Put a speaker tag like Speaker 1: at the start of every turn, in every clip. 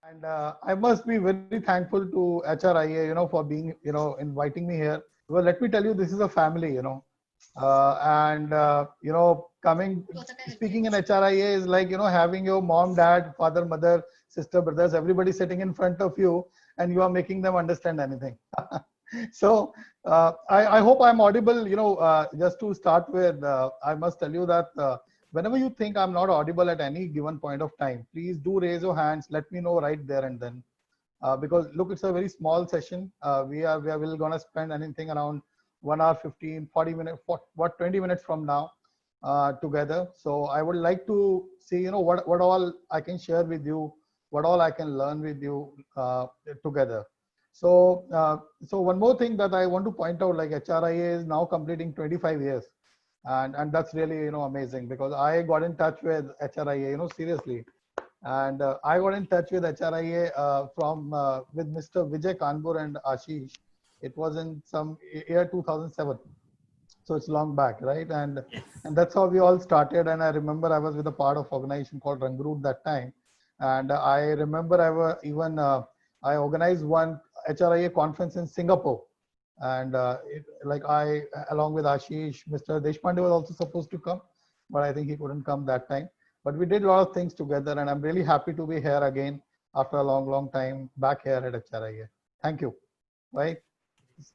Speaker 1: And I must be very thankful to HRIA, for being, inviting me here. Well, let me tell you, this is a family, and coming, speaking in HRIA is like, having your mom, dad, father, mother, sister, brothers, everybody sitting in front of you, and you are making them understand anything. So I hope I'm audible. Just to start with, I must tell you that whenever you think I'm not audible at any given point of time, please do raise your hands. Let me know right there and then. Because look, it's a very small session. We are gonna spend anything around 1 hour, 15, 40 minutes, 20 minutes from now together. So I would like to see, what all I can share with you, what all I can learn with you together. So one more thing that I want to point out, like HRIA is now completing 25 years, and that's really amazing, because I got in touch with HRIA, seriously, and I got in touch with HRIA from with Mr. Vijay Kanpur and Ashish. It was in some year 2007, so it's long back, right? And that's how we all started. And I remember I was with a part of organization called Rangroot that time, and I remember I organized one HRIA conference in Singapore, and like I, along with Ashish, Mr. Deshpande was also supposed to come, but I think he couldn't come that time. But we did a lot of things together, and I'm really happy to be here again after a long, long time back here at HRIA. Thank you. Right?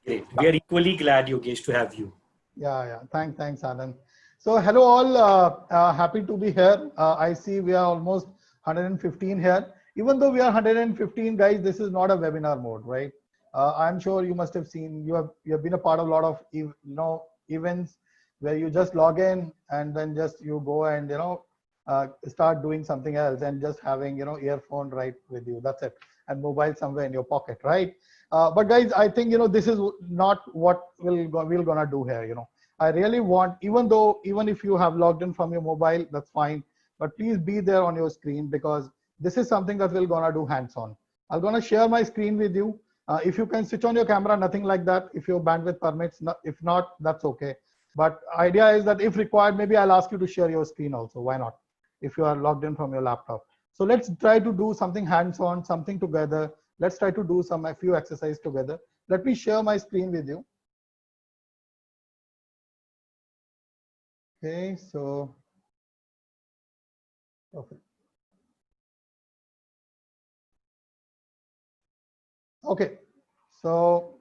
Speaker 2: Great. We are equally glad, Yogesh, to have you.
Speaker 1: Yeah. Thanks, Anand. So hello all. Happy to be here. I see we are almost 115 here. Even though we are 115 guys, this is not a webinar mode, right? I'm sure you must have seen. You have been a part of a lot of events where you just log in and then just you go and start doing something else and just having earphone right with you. That's it, and mobile somewhere in your pocket, right? But guys, I think this is not what we're gonna do here. I really want, even if you have logged in from your mobile, that's fine. But please be there on your screen, because this is something that we're gonna do hands-on. I'm gonna share my screen with you. If you can switch on your camera, nothing like that. If your bandwidth permits, if not, that's okay. But idea is that if required, maybe I'll ask you to share your screen also. Why not? If you are logged in from your laptop. So let's try to do something hands-on, something together. Let's try to do a few exercises together. Let me share my screen with you. Okay, so perfect. Okay, so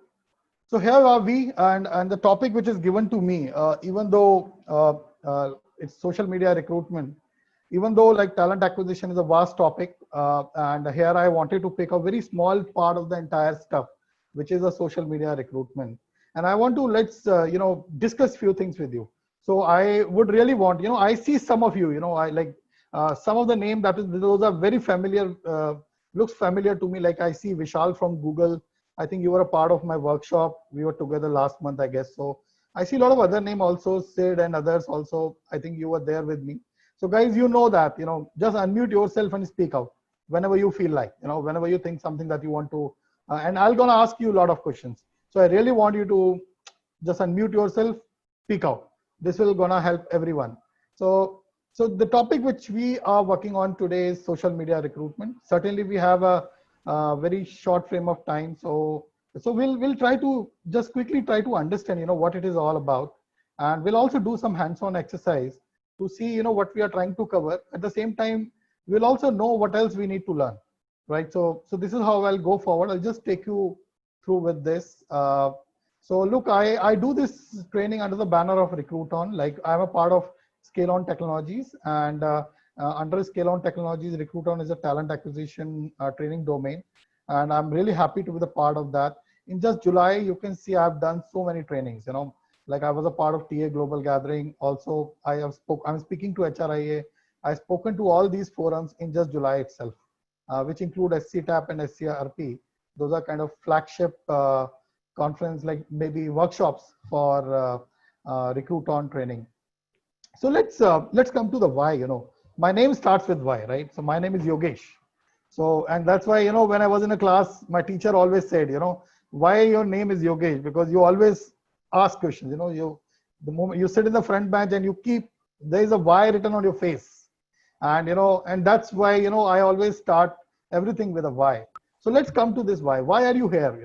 Speaker 1: here are we, and the topic which is given to me, even though it's social media recruitment, even though like talent acquisition is a vast topic, and here I wanted to pick a very small part of the entire stuff, which is a social media recruitment. And I want to discuss few things with you. So I would really want, I see some of you, I like some of the name those are very familiar, looks familiar to me. Like I see Vishal from Google. I think you were a part of my workshop. We were together last month, I guess. So I see a lot of other name also, Sid and others also. I think you were there with me. So guys, that, just unmute yourself and speak out whenever you feel like, whenever you think something that you want to, and I'm gonna ask you a lot of questions. So I really want you to just unmute yourself, speak out. This will gonna help everyone. So the topic which we are working on today is social media recruitment. Certainly we have a very short frame of time. So we'll try to just quickly try to understand, what it is all about. And we'll also do some hands-on exercise to see, what we are trying to cover. At the same time, we'll also know what else we need to learn, right? So this is how I'll go forward. I'll just take you through with this. So look, I do this training under the banner of Recruiton. Like I'm a part of Scale On Technologies, and under Scale On Technologies, Recruiton is a talent acquisition training domain, and I'm really happy to be the part of that. In just July, you can see I've done so many trainings. Like I was a part of TA Global Gathering. Also, I'm speaking to HRIA. I've spoken to all these forums in just July itself, which include SCTAP and SCRP. Those are kind of flagship conference, like maybe workshops for Recruiton training. So let's come to the why. My name starts with Y, right? So my name is Yogesh. So, and that's why, when I was in a class, my teacher always said, why your name is Yogesh? Because you always ask questions. The moment you sit in the front bench and there is a why written on your face, and and that's why I always start everything with a why. So let's come to this why. Why are you here?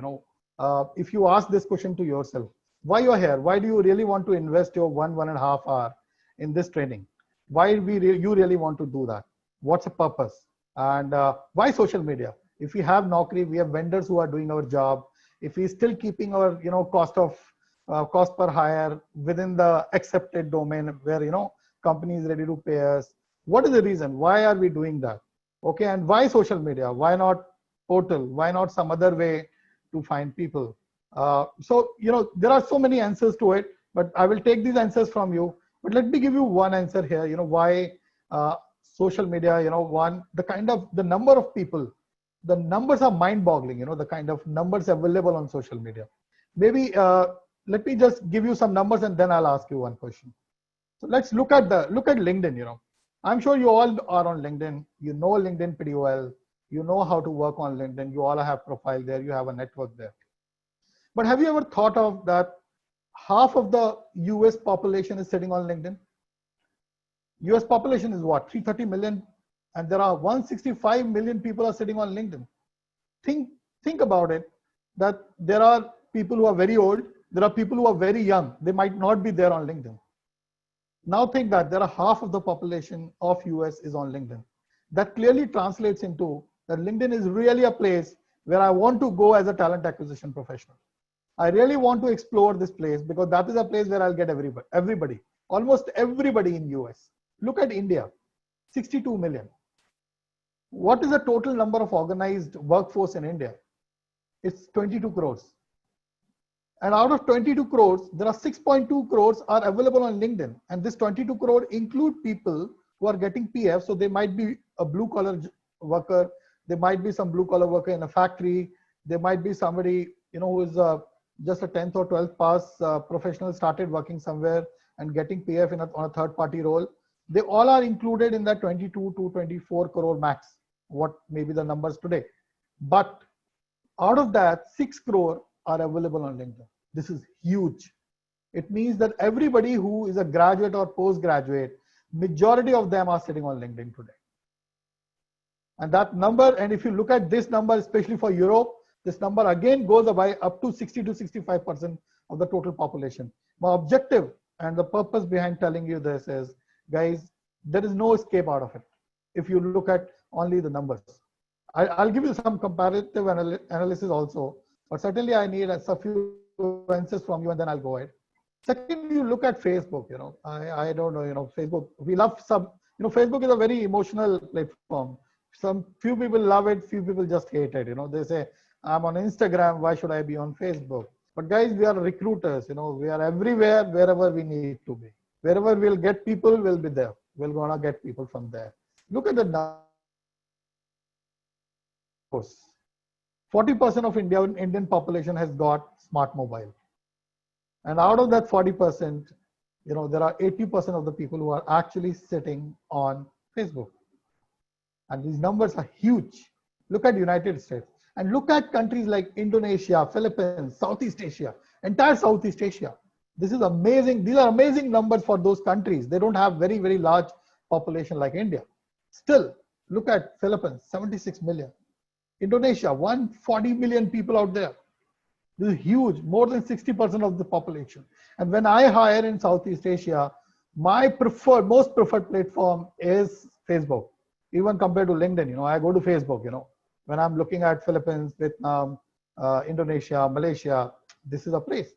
Speaker 1: If you ask this question to yourself, why you're here? Why do you really want to invest your 1.5 hour in this training? Why you really want to do that? What's the purpose? And why social media? If we have Naukri, we have vendors who are doing our job. If we still keeping our cost per hire within the accepted domain where company is ready to pay us, what is the reason? Why are we doing that? Okay, and why social media? Why not portal? Why not some other way to find people? So there are so many answers to it, but I will take these answers from you. But let me give you one answer here. Why social media? The number of people, the numbers are mind-boggling. The kind of numbers available on social media. Maybe let me just give you some numbers and then I'll ask you one question. So let's look at LinkedIn. I'm sure you all are on LinkedIn. You know LinkedIn pretty well. You know how to work on LinkedIn. You all have profile there. You have a network there. But have you ever thought of that half of the US population is sitting on LinkedIn? US population is what? 330 million, and there are 165 million people are sitting on LinkedIn. Think about it, that there are people who are very old, there are people who are very young. They might not be there on LinkedIn. Now think that there are half of the population of US is on LinkedIn. That clearly translates into that LinkedIn is really a place where I want to go as a talent acquisition professional. I really want to explore this place because that is a place where I'll get everybody, almost everybody in US. Look at India, 62 million. What is the total number of organized workforce in India? It's 22 crores. And out of 22 crores, there are 6.2 crores are available on LinkedIn. And this 22 crore include people who are getting PF. So they might be a blue collar worker. There might be some blue collar worker in a factory. There might be somebody, who is just a 10th or 12th pass professional, started working somewhere and getting PF on a third party role. They all are included in that 22 to 24 crore max, what may be the numbers today. But out of that, 6 crore are available on LinkedIn. This is huge. It means that everybody who is a graduate or postgraduate, majority of them are sitting on LinkedIn today. And that number, and if you look at this number, especially for Europe, this number again goes up to 60 to 65% of the total population. My objective and the purpose behind telling you this is, guys, there is no escape out of it if you look at only the numbers. I'll give you some comparative analysis also, but certainly I need a few answers from you and then I'll go ahead. Second, you look at Facebook, I don't know, Facebook, we love Facebook is a very emotional platform. Few people love it, few people just hate it. They say, I'm on Instagram, why should I be on Facebook? But guys, we are recruiters, we are everywhere, wherever we need to be. Wherever we'll get people, we'll be there. We're gonna get people from there. Look at the numbers. 40% of Indian population has got smart mobile. And out of that 40%, there are 80% of the people who are actually sitting on Facebook. And these numbers are huge. Look at United States and look at countries like Indonesia, Philippines, Southeast Asia, entire Southeast Asia. This is amazing. These are amazing numbers for those countries. They don't have very, very large population like India. Still, look at Philippines, 76 million. Indonesia, 140 million people out there. This is huge, more than 60% of the population. And when I hire in Southeast Asia, my most preferred platform is Facebook, even compared to LinkedIn. I go to Facebook, when I'm looking at Philippines, Vietnam, Indonesia, Malaysia, this is a place.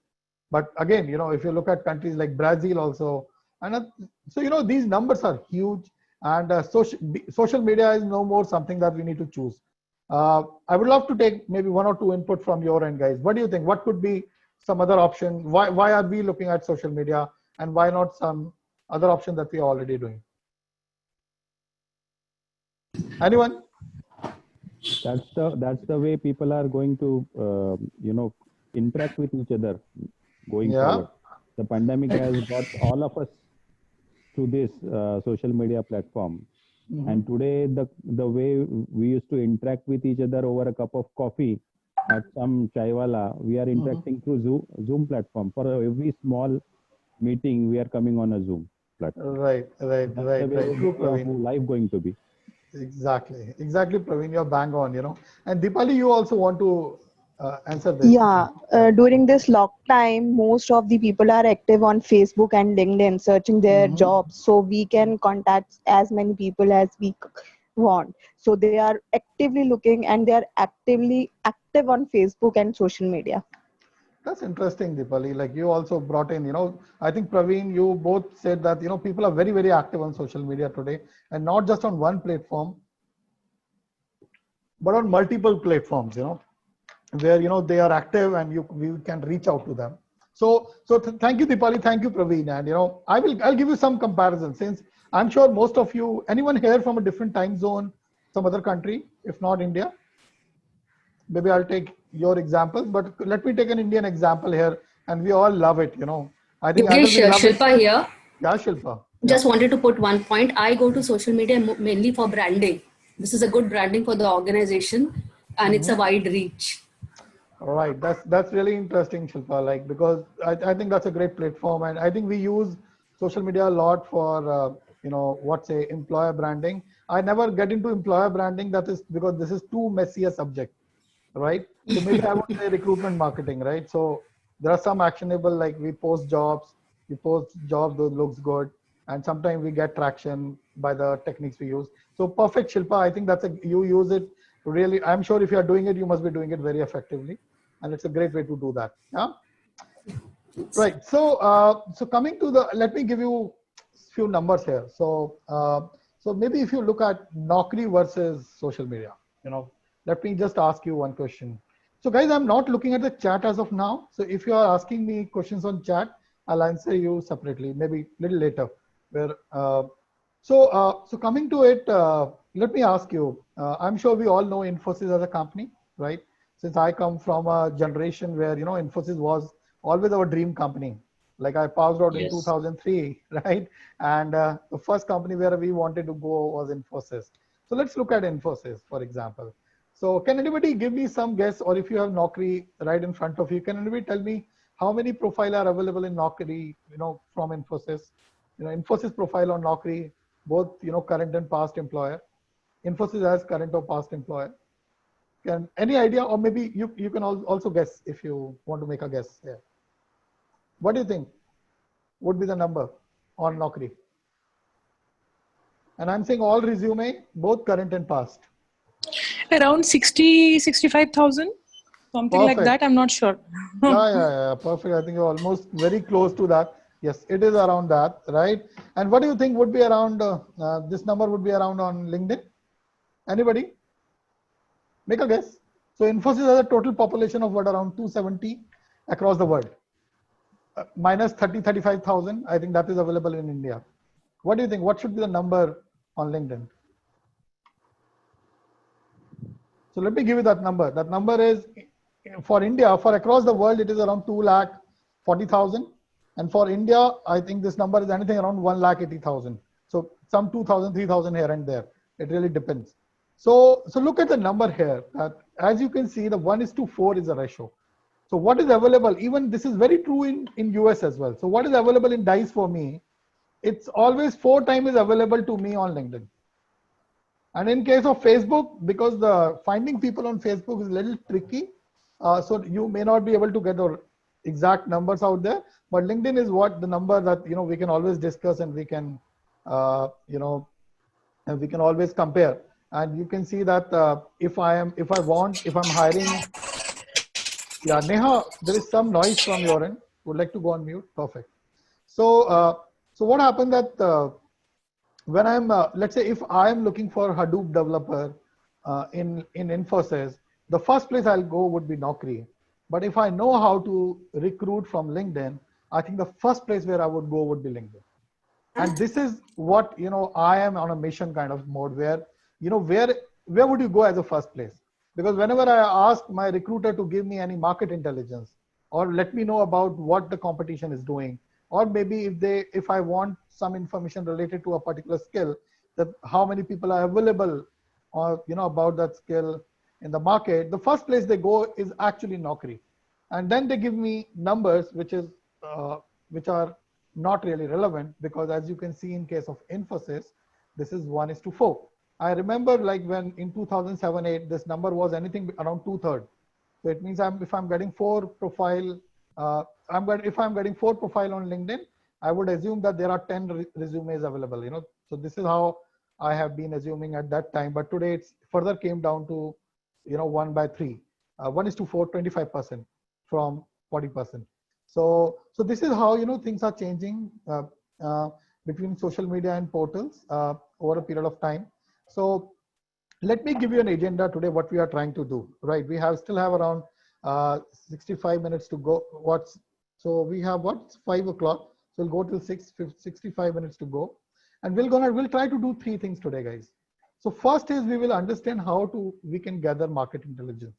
Speaker 1: But again, if you look at countries like Brazil also, and so, these numbers are huge, and social media is no more something that we need to choose. I would love to take maybe one or two input from your end, guys. What do you think? What could be some other option? Why are we looking at social media, and why not some other option that we are already doing? Anyone?
Speaker 3: That's the way people are going to interact with each other going forward. The pandemic has brought all of us to this social media platform. Mm-hmm. And today, the way we used to interact with each other over a cup of coffee at some chaiwala, we are interacting through Zoom platform. For every small meeting, we are coming on a Zoom platform.
Speaker 1: Right.
Speaker 3: Life going to be.
Speaker 1: Exactly, Praveen, you're bang on, And Deepali, you also want to answer this.
Speaker 4: Yeah,
Speaker 1: Yeah.
Speaker 4: during this lock time, most of the people are active on Facebook and LinkedIn searching their
Speaker 1: Mhm.
Speaker 4: jobs. So we can contact as many people as we want. So they are actively looking and they are actively active on Facebook and social media.
Speaker 1: That's interesting, Deepali. Like you also brought in, I think Praveen, you both said that, people are very, very active on social media today and not just on one platform, but on multiple platforms, where, they are active and you can reach out to them. So thank you, Deepali. Thank you, Praveen. And, I'll give you some comparison since I'm sure most of you, anyone here from a different time zone, some other country, if not India, maybe I'll take your example, but let me take an Indian example here, and we all love it. I think either
Speaker 5: Yogesh,
Speaker 1: we love it.
Speaker 5: Shilpa here.
Speaker 1: Yeah, Shilpa. Yeah.
Speaker 5: Just wanted to put one point. I go to social media mainly for branding. This is a good branding for the organization and it's a wide reach.
Speaker 1: All right, that's really interesting, Shilpa. Like because I think that's a great platform, and I think we use social media a lot for what say employer branding. I never get into employer branding. That is because this is too messy a subject, right? So maybe I would say recruitment marketing, right? So there are some actionable like we post jobs that looks good, and sometimes we get traction by the techniques we use. So perfect, Shilpa. I think you use it really. I'm sure if you are doing it, you must be doing it very effectively, and it's a great way to do that. Yeah. Right. So coming to let me give you few numbers here. So maybe if you look at Naukri versus social media, let me just ask you one question. So guys, I'm not looking at the chat as of now. So if you are asking me questions on chat, I'll answer you separately, maybe a little later. Where so coming to it, let me ask you. I'm sure we all know Infosys as a company, right? Since I come from a generation where Infosys was always our dream company. Like I passed out in
Speaker 2: Yes.
Speaker 1: 2003, right? And the first company where we wanted to go was Infosys. So let's look at Infosys, for example. So can anybody give me some guess, or if you have Naukri right in front of you, can anybody tell me how many profile are available in Naukri, from Infosys? Infosys profile on Naukri, both, current and past employer. Infosys has current or past employer. Can any idea, or maybe you can also guess if you want to make a guess here. What do you think would be the number on Naukri? And I'm saying all resume, both current and past.
Speaker 6: Around 65,000, something like that.
Speaker 1: Perfect.
Speaker 6: I'm not sure.
Speaker 1: Yeah, perfect. I think you're almost very close to that. Yes, it is around that, right? And what do you think would be around, this number would be around on LinkedIn? Anybody? Make a guess. So Infosys has a total population of what, around 270 across the world. Minus 35,000. I think that is available in India. What do you think? What should be the number on LinkedIn? So let me give you that number. That number is for India, for across the world, it is around 2,40,000. And for India, I think this number is anything around 1,80,000. So some 2,000, 3,000 here and there. It really depends. So look at the number here. That as you can see, the 1:4 is the ratio. So what is available, even this is very true in US as well. So what is available in DICE for me, it's always 4 times is available to me on LinkedIn. And in case of Facebook, because the finding people on Facebook is a little tricky, so you may not be able to get the exact numbers out there, but LinkedIn is what the number that, we can always discuss, and we can, and we can always compare. And you can see that if I'm hiring, yeah, Neha, there is some noise from your end. Would like to go on mute. Perfect. So what happened that when I'm, let's say, if I am looking for Hadoop developer in Infosys, the first place I'll go would be Naukri. But if I know how to recruit from LinkedIn, I think the first place where I would go would be LinkedIn. And this is what, I am on a mission kind of mode where, where would you go as a first place? Because whenever I ask my recruiter to give me any market intelligence or let me know about what the competition is doing, or maybe if I want some information related to a particular skill, that how many people are available or, about that skill in the market, the first place they go is actually Naukri. And then they give me numbers, which are not really relevant, because as you can see in case of Infosys, this is 1:4. I remember like when in 2007-8, this number was anything around 2/3. So it means if I'm getting four profile, if I'm getting four profile on LinkedIn, I would assume that there are 10 resumes available. So this is how I have been assuming at that time. But today it's further came down to 1/3, 1:4, 25% from 40%. So this is how things are changing between social media and portals over a period of time. So let me give you an agenda today, what we are trying to do, right? We still have around 65 minutes to go. So we have 5 o'clock. So we'll go till 65 minutes to go. And we'll try to do 3 things today, guys. So first is we will understand how we can gather market intelligence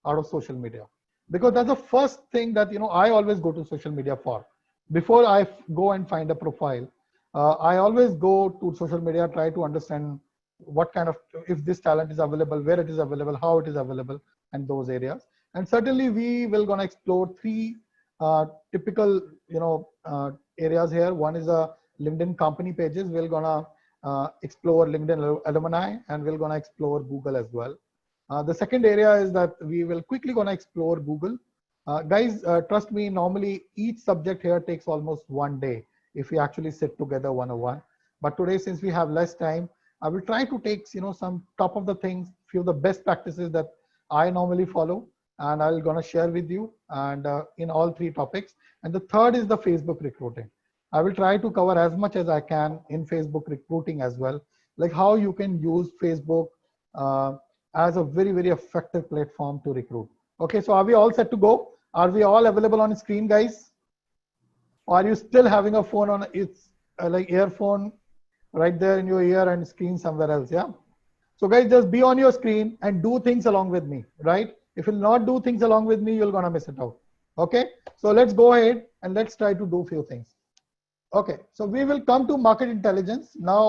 Speaker 1: out of social media. Because that's the first thing that, I always go to social media for. Before I go and find a profile, I always go to social media, try to understand what kind of, if this talent is available, where it is available, how it is available, and those areas. And certainly we will gonna explore 3 typical areas here. One is LinkedIn company pages. We're gonna explore LinkedIn alumni, and we're gonna explore Google as well. The second area is that we will quickly gonna explore Google. Guys, trust me, normally each subject here takes almost 1 day if we actually sit together one-on-one. But today, since we have less time, I will try to take some top of the things, few of the best practices that I normally follow, and I'm gonna share with you, and in all 3 topics. And the third is the Facebook recruiting. I will try to cover as much as I can in Facebook recruiting as well, like how you can use Facebook as a very, very effective platform to recruit. Okay, so are we all set to go? Are we all available on screen, guys? Or are you still having a phone on, it's like earphone right there in your ear and screen somewhere else? Yeah. So guys, just be on your screen and do things along with me, right? If you'll not do things along with me, you're gonna miss it out. Okay, so let's go ahead and let's try to do a few things. Okay, so we will come to market intelligence now.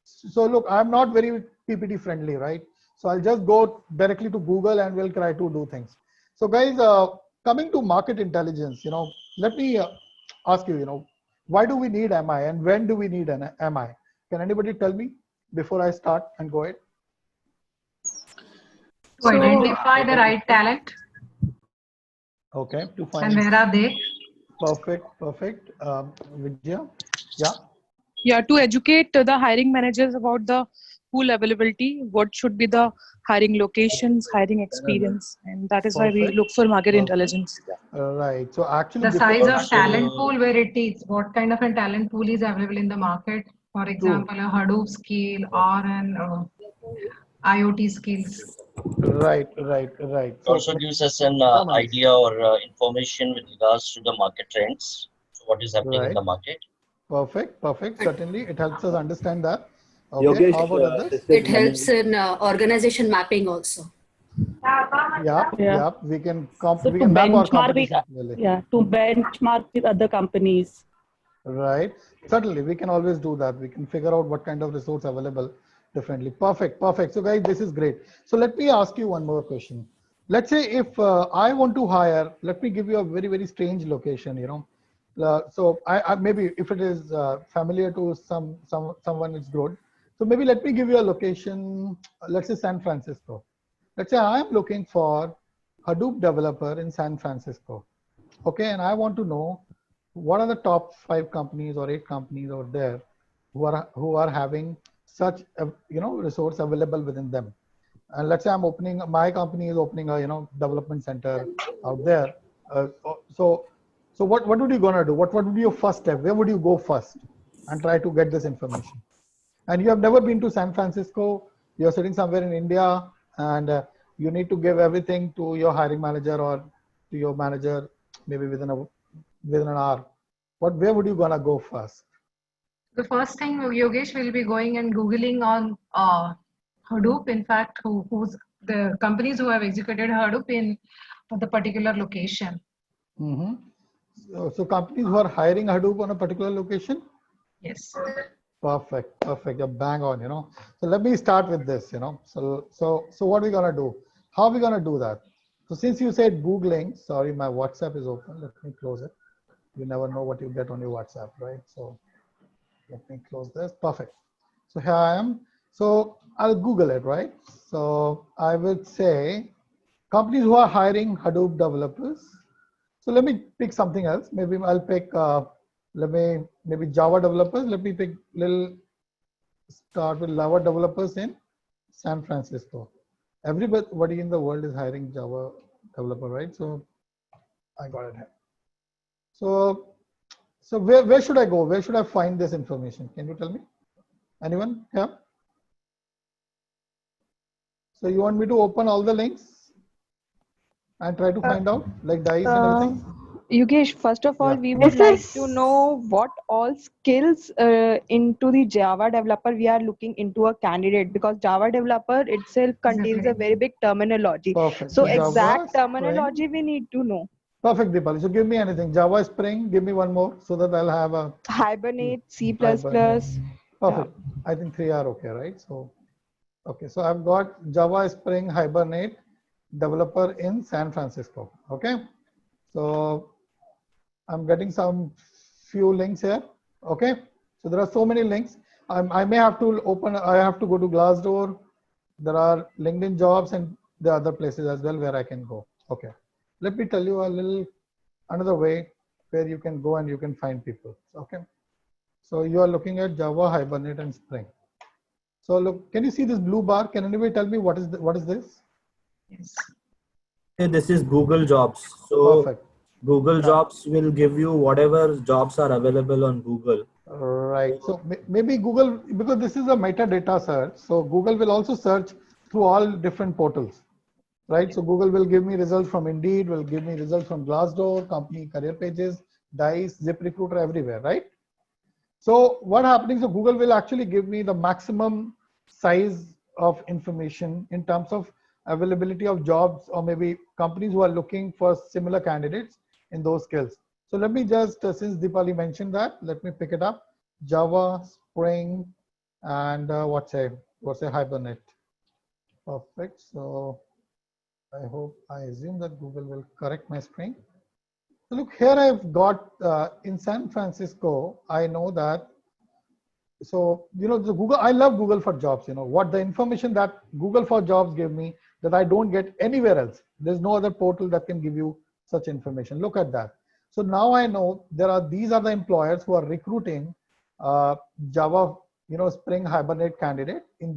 Speaker 1: So look, I'm not very PPT friendly, right? So I'll just go directly to Google and we'll try to do things. So guys, coming to market intelligence, let me ask you, why do we need MI and when do we need an MI? Can anybody tell me before I start and go ahead?
Speaker 7: To identify the right talent.
Speaker 1: Okay, to find.
Speaker 7: And where are they?
Speaker 1: Perfect. Vidya, yeah.
Speaker 6: Yeah, to educate the hiring managers about the pool availability, what should be the hiring locations, hiring experience, and that is why we look for market intelligence.
Speaker 1: Right. So actually,
Speaker 7: the size of talent pool where it is, what kind of a talent pool is available in the market? For example, a Hadoop skill or an IoT skills.
Speaker 1: Right. So
Speaker 8: also gives us an idea or information with regards to the market trends. So what is happening in the market?
Speaker 1: Perfect. Certainly, it helps us understand that. Okay.
Speaker 9: Yogesh,
Speaker 1: how about others?
Speaker 5: It helps in organization mapping also.
Speaker 1: Yeah. We can
Speaker 10: so
Speaker 1: we can map our competition.
Speaker 10: To benchmark with other companies.
Speaker 1: Right. Certainly, we can always do that. We can figure out what kind of resource available differently. Perfect. So guys, this is great. So let me ask you one more question. Let's say if I want to hire, let me give you a very, very strange location, so I maybe if it is familiar to someone, it's good. So maybe let me give you a location, let's say San Francisco. Let's say I am looking for Hadoop developer in San Francisco. Okay, and I want to know what are the top 5 companies or 8 companies out there who are having such resource available within them. And let's say my company is opening a development center out there. So what would you gonna do? What would be your first step? Where would you go first and try to get this information? And you have never been to San Francisco. You're sitting somewhere in India, and you need to give everything to your hiring manager or to your manager maybe within an hour. Where would you gonna go first?
Speaker 7: The first thing Yogesh will be going and Googling on Hadoop. In fact, who's the companies who have executed Hadoop in the particular location.
Speaker 1: Mm-hmm. So companies who are hiring Hadoop on a particular location?
Speaker 7: Yes.
Speaker 1: Perfect. You're bang on, So let me start with this, So what are we gonna do? How are we gonna do that? So since you said Googling, sorry, my WhatsApp is open. Let me close it. You never know what you get on your WhatsApp, right? So let me close this. Perfect. So here I am. So I'll Google it, right? So I would say companies who are hiring Hadoop developers. So let me pick something else. Maybe I'll pick, maybe Java developers. Let me pick start with Java developers in San Francisco. Everybody in the world is hiring Java developer, right? So I got it here. So where should I go? Where should I find this information? Can you tell me? Anyone? Yeah. So you want me to open all the links and try to find out like DICE and everything?
Speaker 4: Yogesh, first of all,
Speaker 1: Yeah.
Speaker 4: we would
Speaker 10: This
Speaker 4: like
Speaker 10: is-
Speaker 4: to know what all skills into the Java developer we are looking into a candidate, because Java developer itself contains a very big terminology.
Speaker 1: Perfect.
Speaker 4: So
Speaker 1: Java,
Speaker 4: exact
Speaker 1: Spring.
Speaker 4: terminology we need to know.
Speaker 1: Perfect, Deepali. So give me anything. Java, Spring. Give me one more so that I'll have a
Speaker 4: Hibernate, C++.
Speaker 1: Hibernate.
Speaker 4: Yeah.
Speaker 1: Perfect. I think 3 are okay, right? So, okay. So I've got Java, Spring, Hibernate developer in San Francisco. Okay. So I'm getting some few links here. Okay. So there are so many links. I may have to open, I have to go to Glassdoor. There are LinkedIn jobs and the other places as well where I can go. Okay. Let me tell you a little another way where you can go and you can find people. Okay. So you are looking at Java, Hibernate, and Spring. So look, can you see this blue bar? Can anybody tell me what is this?
Speaker 7: Yes.
Speaker 9: This is Google Jobs. So
Speaker 1: Perfect.
Speaker 9: Google
Speaker 1: Yeah.
Speaker 9: Jobs will give you whatever jobs are available on Google.
Speaker 1: Right. So maybe Google, because this is a metadata search, so Google will also search through all different portals, right? So Google will give me results from Indeed, will give me results from Glassdoor, company career pages, DICE, ZipRecruiter, everywhere, right? So what happening? So Google will actually give me the maximum size of information in terms of availability of jobs, or maybe companies who are looking for similar candidates in those skills. So let me just, since Deepali mentioned that, let me pick it up. Java, Spring, and what's a Hibernate. Perfect. So I assume that Google will correct my screen. So look here, I've got in San Francisco, I know that. So, you know, the Google, I love Google for Jobs, you know, what the information that Google for Jobs gave me that I don't get anywhere else. There's no other portal that can give you such information. Look at that. So now I know these are the employers who are recruiting Java, you know, Spring Hibernate candidate in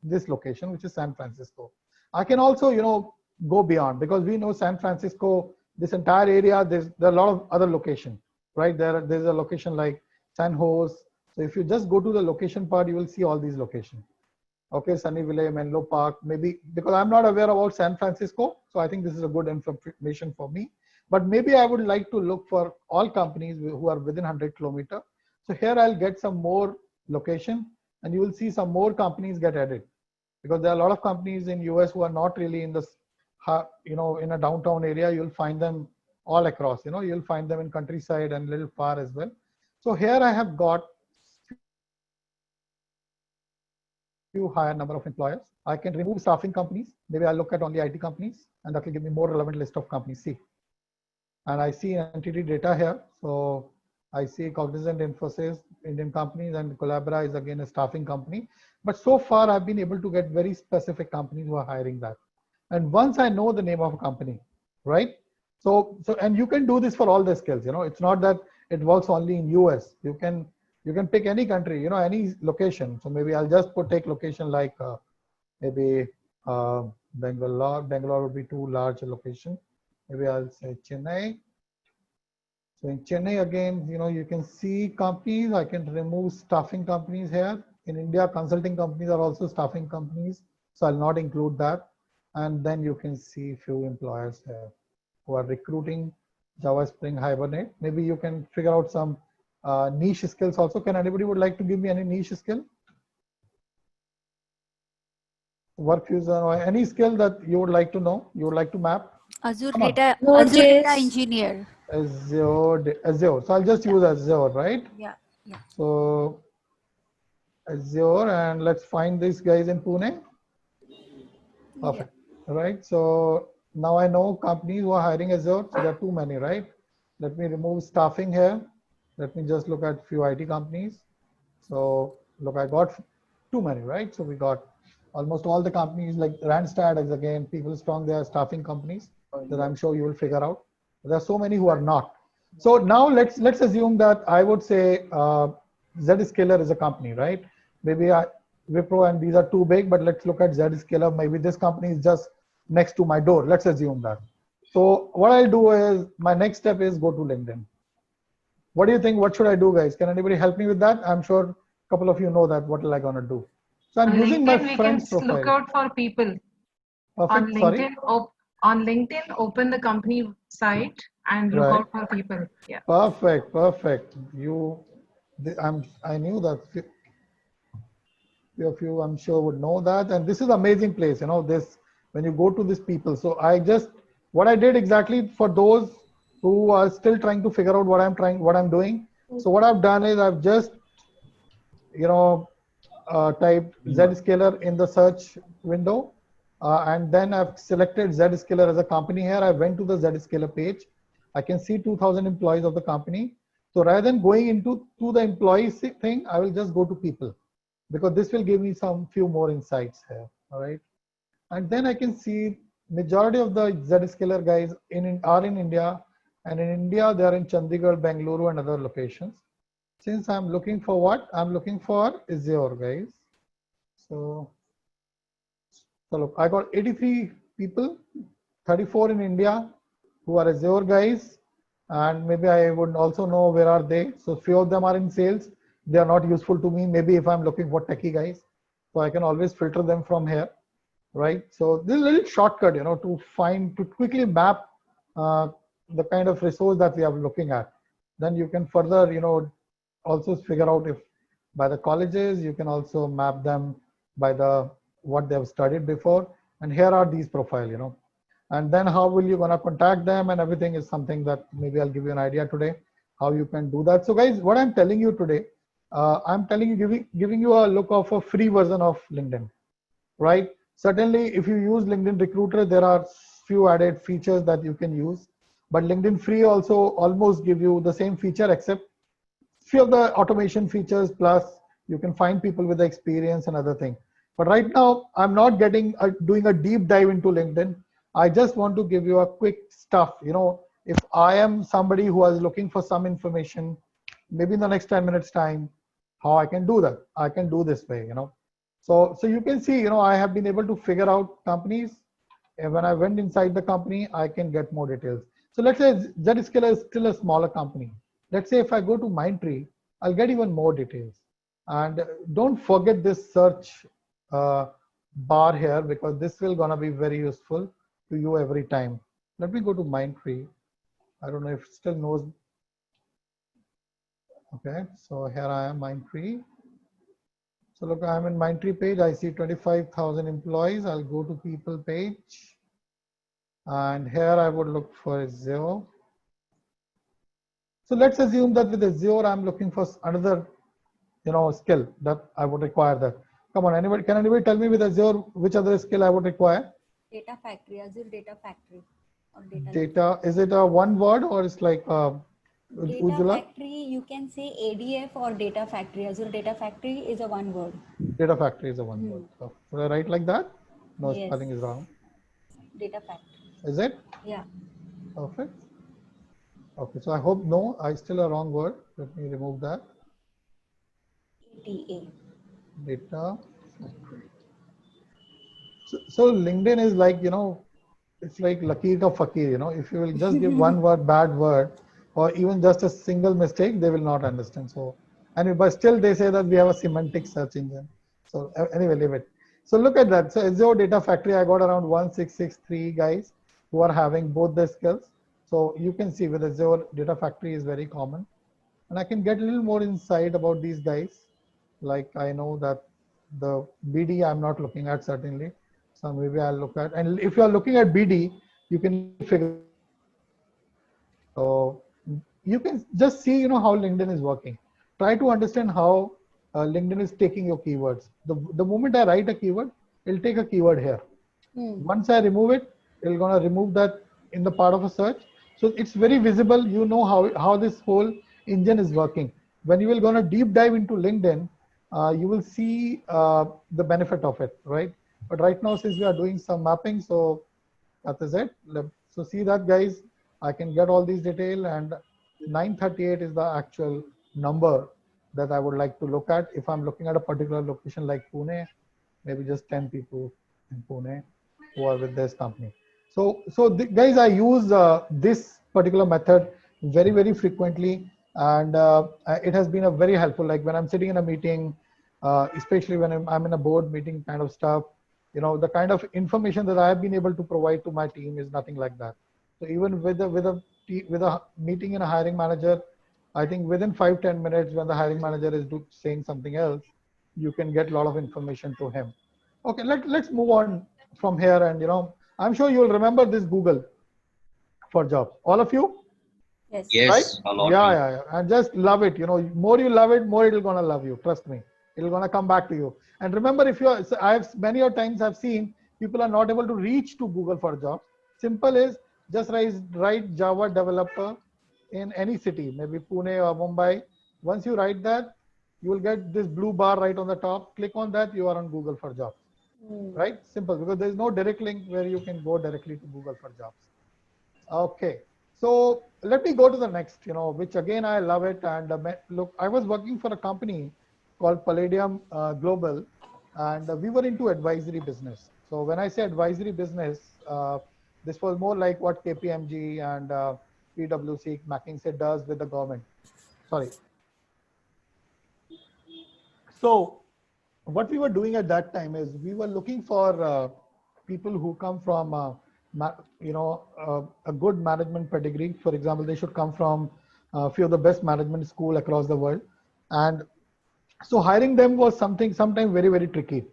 Speaker 1: this location, which is San Francisco. I can also, you know, go beyond, because we know San Francisco, this entire area, there are a lot of other locations, right? There's a location like San Jose. So if you just go to the location part, you will see all these locations. Okay, Sunnyvale, Menlo Park, maybe, because I'm not aware about San Francisco. So I think this is a good information for me. But maybe I would like to look for all companies who are within 100 kilometers. So here I'll get some more location, and you will see some more companies get added, because there are a lot of companies in US who are not really in this, you know, in a downtown area. You'll find them all across, you know, you'll find them in countryside and little far as well. So here I have got few higher number of employers. I can remove staffing companies. Maybe I'll look at only IT companies, and that will give me more relevant list of companies. See, and I see entity data here. So I see Cognizant, Infosys, Indian companies, and Collabora is again a staffing company. But so far I've been able to get very specific companies who are hiring that. And once I know the name of a company, right? So and you can do this for all the skills. You know, it's not that it works only in US. You can pick any country, you know, any location. So maybe I'll just take location like maybe Bangalore. Bangalore would be too large a location. Maybe I'll say Chennai. So in Chennai again, you know, you can see companies. I can remove staffing companies here. In India, consulting companies are also staffing companies. So I'll not include that. And then you can see few employers here who are recruiting Java, Spring, Hibernate. Maybe you can figure out some niche skills also. Can anybody would like to give me any niche skill? Workfusion or any skill that you would like to know, you would like to map?
Speaker 11: Azure data engineer.
Speaker 1: Azure. So I'll just use Azure, right?
Speaker 11: Yeah.
Speaker 1: So Azure, and let's find these guys in Pune. Perfect. Yeah. Right. So now I know companies who are hiring Azure. So there are too many, right? Let me remove staffing here. Let me just look at few IT companies. So look, I got too many, right? So we got almost all the companies like Randstad is again, People Strong, they are staffing companies that I'm sure you will figure out. There are so many who are not. So now let's assume that I would say Zscaler is a company, right? Maybe Wipro and these are too big, but let's look at Zscaler. Maybe this company is just next to my door. Let's assume that. So what I'll do is my next step is go to LinkedIn. What do you think? What should I do, guys? Can anybody help me with that? I'm sure a couple of you know that. What am I gonna do? So I'm
Speaker 7: On
Speaker 1: using my
Speaker 7: LinkedIn, we
Speaker 1: friend's
Speaker 7: can look
Speaker 1: profile.
Speaker 7: out for people.
Speaker 1: Perfect.
Speaker 7: On
Speaker 1: Sorry.
Speaker 7: LinkedIn, on LinkedIn, open the company site and look
Speaker 1: Right.
Speaker 7: out for people. Yeah.
Speaker 1: Perfect. Perfect. I knew that few of you, I'm sure, would know that. And this is amazing place. You know this when you go to these people. So what I did exactly for those who are still trying to figure out what I'm doing. So what I've done is I've just typed Zscaler in the search window, and then I've selected Zscaler as a company here. I went to the Zscaler page. I can see 2,000 employees of the company. So rather than going into the employees thing, I will just go to people, because this will give me few more insights here. All right, and then I can see majority of the Zscaler guys are in India, and in India they are in Chandigarh, Bengaluru, and other locations. Since I'm looking for what? I'm looking for Azure, guys. So look, I got 83 people, 34 in India who are Azure guys, and maybe I would also know where are they. So few of them are in sales. They are not useful to me. Maybe if I'm looking for techie guys, so I can always filter them from here, right? So this is a little shortcut, to quickly map the kind of resource that we are looking at. Then you can further, also figure out if by the colleges, you can also map them by what they have studied before. And here are these profile, and then how will you gonna contact them and everything is something that maybe I'll give you an idea today how you can do that. So guys, what I'm telling you today, I'm telling you, giving you a look of a free version of LinkedIn, right? Certainly, if you use LinkedIn Recruiter, there are few added features that you can use, but LinkedIn Free also almost give you the same feature, except few of the automation features, plus you can find people with the experience and other things. But right now, I'm not doing a deep dive into LinkedIn. I just want to give you a quick stuff. If I am somebody who is looking for some information, maybe in the next 10 minutes time, how I can do that. I can do this way, So you can see, I have been able to figure out companies. And when I went inside the company, I can get more details. So let's say Zscaler is still a smaller company. Let's say if I go to Mindtree, I'll get even more details. And don't forget this search bar here, because this will gonna be very useful to you every time. Let me go to Mindtree. I don't know if it still knows. Okay, so here I am, Mindtree. So look, I'm in Mindtree page. I see 25,000 employees. I'll go to people page. And here I would look for Azure. So let's assume that with Azure, I'm looking for another, skill that I would require that. Come on, can anybody tell me with Azure, which other skill I would require?
Speaker 11: Data Factory, Azure Data Factory. Or
Speaker 1: data, is it a one word or it's like
Speaker 11: Data
Speaker 1: Ujjwala?
Speaker 11: Factory, you can say ADF or Data Factory. Azure Data Factory is a one word.
Speaker 1: Data Factory is a one word. So should I write like that? No,
Speaker 11: Yes.
Speaker 1: spelling is wrong.
Speaker 11: Data Factory.
Speaker 1: Is it?
Speaker 11: Yeah.
Speaker 1: Perfect. Okay, so I hope no, I still a wrong word. Let me remove that.
Speaker 11: ATA.
Speaker 1: Data Factory. So LinkedIn is like, it's like Lakeer ka Fakir, if you will just give one word, bad word, or even just a single mistake, they will not understand. So, but still they say that we have a semantic search engine. So anyway, leave it. So look at that. So Azure Data Factory, I got around 1663 guys who are having both the skills. So you can see with Azure Data Factory is very common. And I can get a little more insight about these guys. Like I know that the BD I'm not looking at certainly. So maybe I'll look at, and if you are looking at BD, you can figure. So you can just see, how LinkedIn is working. Try to understand how LinkedIn is taking your keywords. The moment I write a keyword, it'll take a keyword here. Once I remove it, it'll gonna remove that in the part of a search. So it's very visible. You know how this whole engine is working. When you will gonna deep dive into LinkedIn, you will see the benefit of it, right? But right now, since we are doing some mapping, so that is it. So see that, guys, I can get all these detail, and 938 is the actual number that I would like to look at. If I'm looking at a particular location like Pune, maybe just 10 people in Pune who are with this company. So guys, I use this particular method very, very frequently, and it has been a very helpful. Like when I'm sitting in a meeting, especially when I'm in a board meeting kind of stuff, you know, the kind of information that I have been able to provide to my team is nothing like that. So even with a meeting in a hiring manager, I think within 5-10 minutes, when the hiring manager is saying something else, you can get a lot of information to him. Okay, let's move on from here, and you know, I'm sure you'll remember this Google for jobs. All of you?
Speaker 11: Yes.
Speaker 8: Yes,
Speaker 1: Right?
Speaker 8: a lot.
Speaker 1: Yeah. And just love it. You know, more you love it, more it'll gonna love you. Trust me, it'll gonna come back to you. And remember, if you're, I've many times I've seen people are not able to reach to Google for jobs. Simple is just write Java developer in any city, maybe Pune or Mumbai. Once you write that, you will get this blue bar right on the top. Click on that, you are on Google for jobs. Right? Simple, because there is no direct link where you can go directly to Google for jobs. Okay. So let me go to the next, you know, which again, I love it. And look, I was working for a company called Palladium Global, and we were into advisory business. So when I say advisory business, this was more like what KPMG and PwC, McKinsey does with the government. Sorry. So what we were doing at that time is we were looking for people who come from a good management pedigree. For example, they should come from a few of the best management school across the world, and so hiring them was sometimes very, very tricky.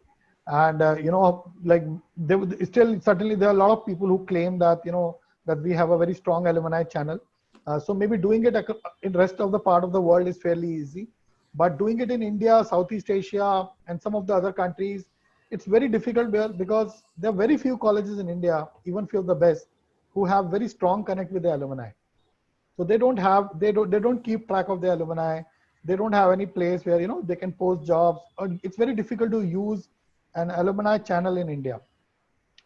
Speaker 1: And you know, like they would still, certainly there are a lot of people who claim that, you know, that we have a very strong alumni channel. So maybe doing it in rest of the part of the world is fairly easy, but doing it in India, Southeast Asia, and some of the other countries, it's very difficult because there are very few colleges in India, even few of the best, who have very strong connect with the alumni. So they don't keep track of the alumni. They don't have any place where, you know, they can post jobs. It's very difficult to use an alumni channel in India,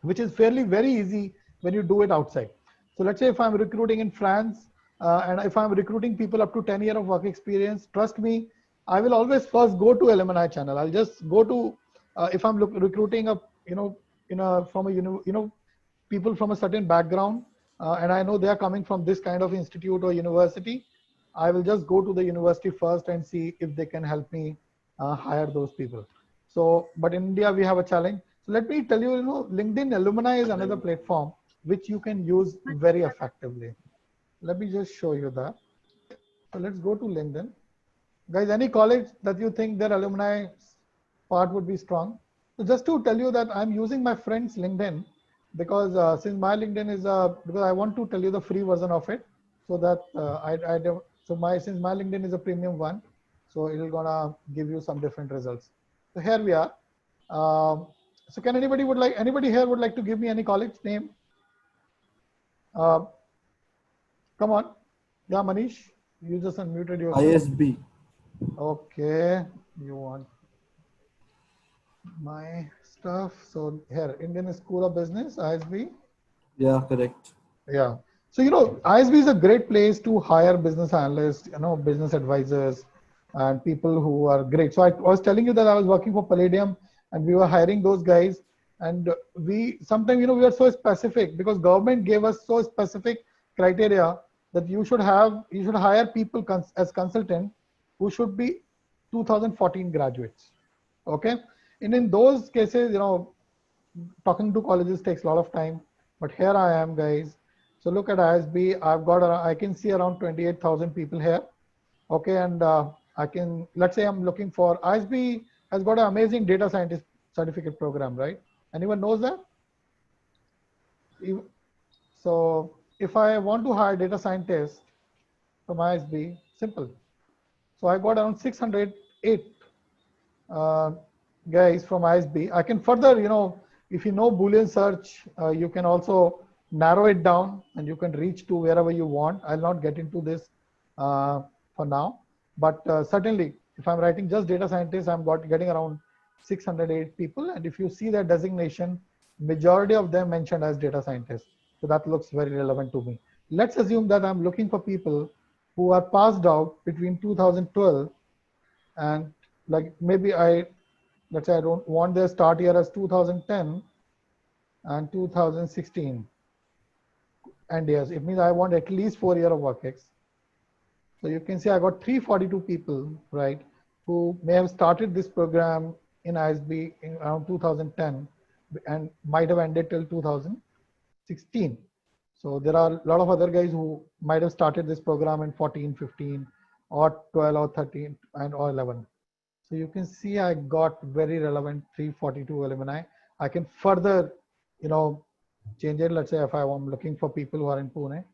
Speaker 1: which is fairly very easy when you do it outside. So let's say if I'm recruiting in France, and if I'm recruiting people up to 10 years of work experience, trust me, I will always first go to alumni channel. I'll just go to, if I'm recruiting people from a certain background, and I know they are coming from this kind of institute or university, I will just go to the university first and see if they can help me hire those people. So, but in India, we have a challenge. So let me tell you, you know, LinkedIn Alumni is another platform which you can use very effectively. Let me just show you that. So let's go to LinkedIn. Guys, any college that you think their alumni part would be strong? So just to tell you that I'm using my friend's LinkedIn, because since my LinkedIn is because I want to tell you the free version of it, so that since my LinkedIn is a premium one, so it will gonna give you some different results. So here we are. So can anybody here would like to give me any college name? Come on. Yeah, Manish, you just unmuted yourself.
Speaker 12: ISB.
Speaker 1: Okay, you want my stuff. So here, Indian School of Business, ISB.
Speaker 12: Yeah, correct.
Speaker 1: Yeah. So, you know, ISB is a great place to hire business analysts, you know, business advisors and people who are great. So I was telling you that I was working for Palladium and we were hiring those guys. And we sometimes, you know, we are so specific because government gave us so specific criteria that you should hire people as consultant who should be 2014 graduates. Okay. And in those cases, you know, talking to colleges takes a lot of time, but here I am, guys. So look at ISB. I can see around 28,000 people here. Okay. And let's say I'm looking for, ISB has got an amazing data scientist certificate program, right? Anyone knows that? So if I want to hire data scientists from ISB, simple. So I got around 608 guys from ISB. I can further, you know, if you know Boolean search, you can also narrow it down and you can reach to wherever you want. I'll not get into this for now, but certainly if I'm writing just data scientist, I'm getting around 608 people. And if you see their designation, majority of them mentioned as data scientists. So that looks very relevant to me. Let's assume that I'm looking for people who are passed out between 2012 and like maybe let's say I don't want their start year as 2010 and 2016. And yes, it means I want at least 4 years of work ex. So you can see I got 342 people, right, who may have started this program in ISB in around 2010 and might have ended till 2016. So there are a lot of other guys who might have started this program in 14, 15, or 12 or 13 and or 11. So you can see I got very relevant 342 alumni. I can further, change it. Let's say if I'm looking for people who are in Pune.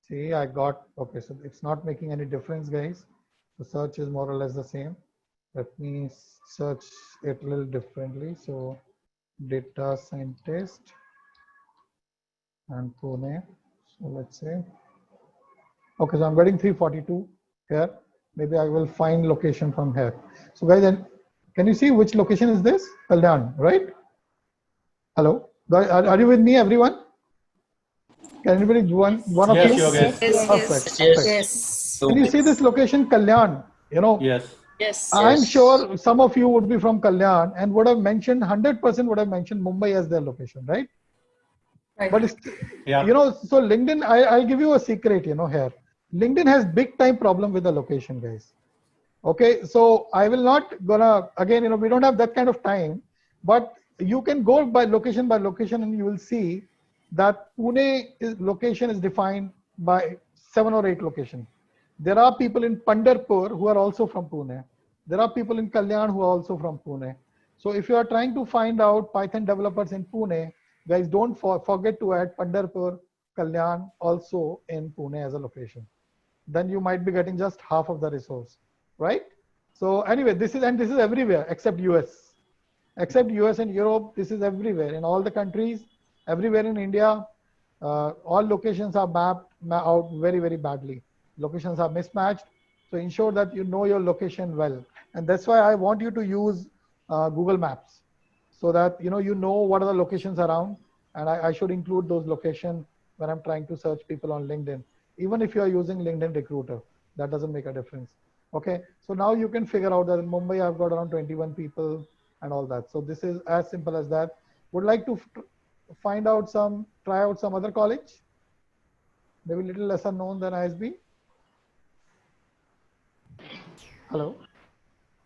Speaker 1: See, I got, okay, so it's not making any difference, guys. The search is more or less the same. Let me search it a little differently. So data scientist and Pune. So let's say, okay, so I'm getting 342 here. Maybe I will find location from here. So guys, then can you see which location is this? Kalyan, right? Hello, are you with me, everyone? Can anybody one of
Speaker 2: Yes,
Speaker 1: you?
Speaker 2: Yogesh.
Speaker 5: Yes.
Speaker 1: Can you see this location, Kalyan?
Speaker 2: Yes.
Speaker 1: I'm sure some of you would be from Kalyan and would have mentioned 100% would have mentioned Mumbai as their location, right?
Speaker 5: Right.
Speaker 1: But it's, so LinkedIn, I'll give you a secret, here. LinkedIn has big time problem with the location, guys. Okay, so I will not gonna, again, we don't have that kind of time, but you can go by location and you will see that Pune location is defined by 7 or 8 locations. There are people in Pandharpur who are also from Pune. There are people in Kalyan who are also from Pune. So if you are trying to find out Python developers in Pune, guys, don't forget to add Pandharpur, Kalyan also in Pune as a location. Then you might be getting just half of the resource, right? So anyway, this is everywhere except US. Except US and Europe, this is everywhere. In all the countries, everywhere in India, all locations are mapped out very, very badly. Locations are mismatched. So ensure that you know your location well. And that's why I want you to use Google Maps so that you know what are the locations around. And I should include those locations when I'm trying to search people on LinkedIn. Even if you are using LinkedIn Recruiter, that doesn't make a difference. Okay, so now you can figure out that in Mumbai, I've got around 21 people and all that. So this is as simple as that. Would like to try out some other college, maybe a little lesser known than ISB. Hello.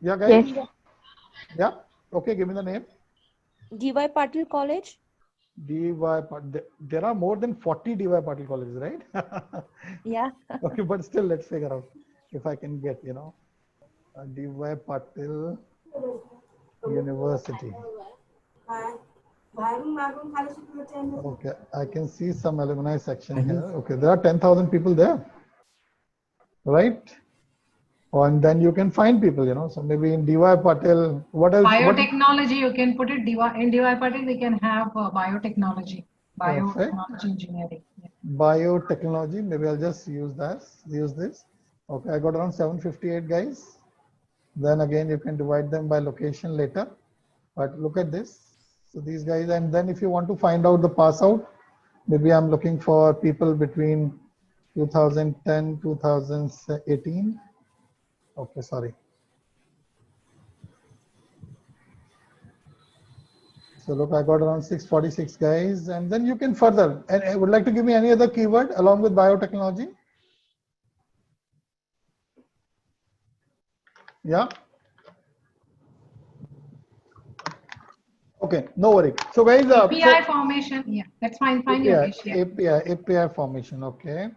Speaker 1: Yeah, guys.
Speaker 13: Yes.
Speaker 1: Yeah. Okay, give me the name.
Speaker 13: DY Patil College.
Speaker 1: DY Patil. There are more than 40 DY Patil colleges, right?
Speaker 13: Yeah.
Speaker 1: Okay, but still, let's figure out if I can get, DY Patil University. Okay, I can see some alumni section here. Okay, there are 10,000 people there, right? And then you can find people, so maybe in DY Patil, what else?
Speaker 7: Biotechnology, you can put it in DY Patil, we can have biotechnology engineering. Yeah.
Speaker 1: Biotechnology, maybe I'll just use this. Okay, I got around 758 guys. Then again, you can divide them by location later. But look at this. So these guys, and then if you want to find out the pass out, maybe I'm looking for people between 2010, 2018. Okay, sorry. So look, I got around 646 guys, and then you can further. And I would like to give me any other keyword along with biotechnology. Yeah. Okay, no worry. So guys,
Speaker 7: API formation, yeah, that's fine. Fine, Yogesh.
Speaker 1: Yeah. API formation. Okay.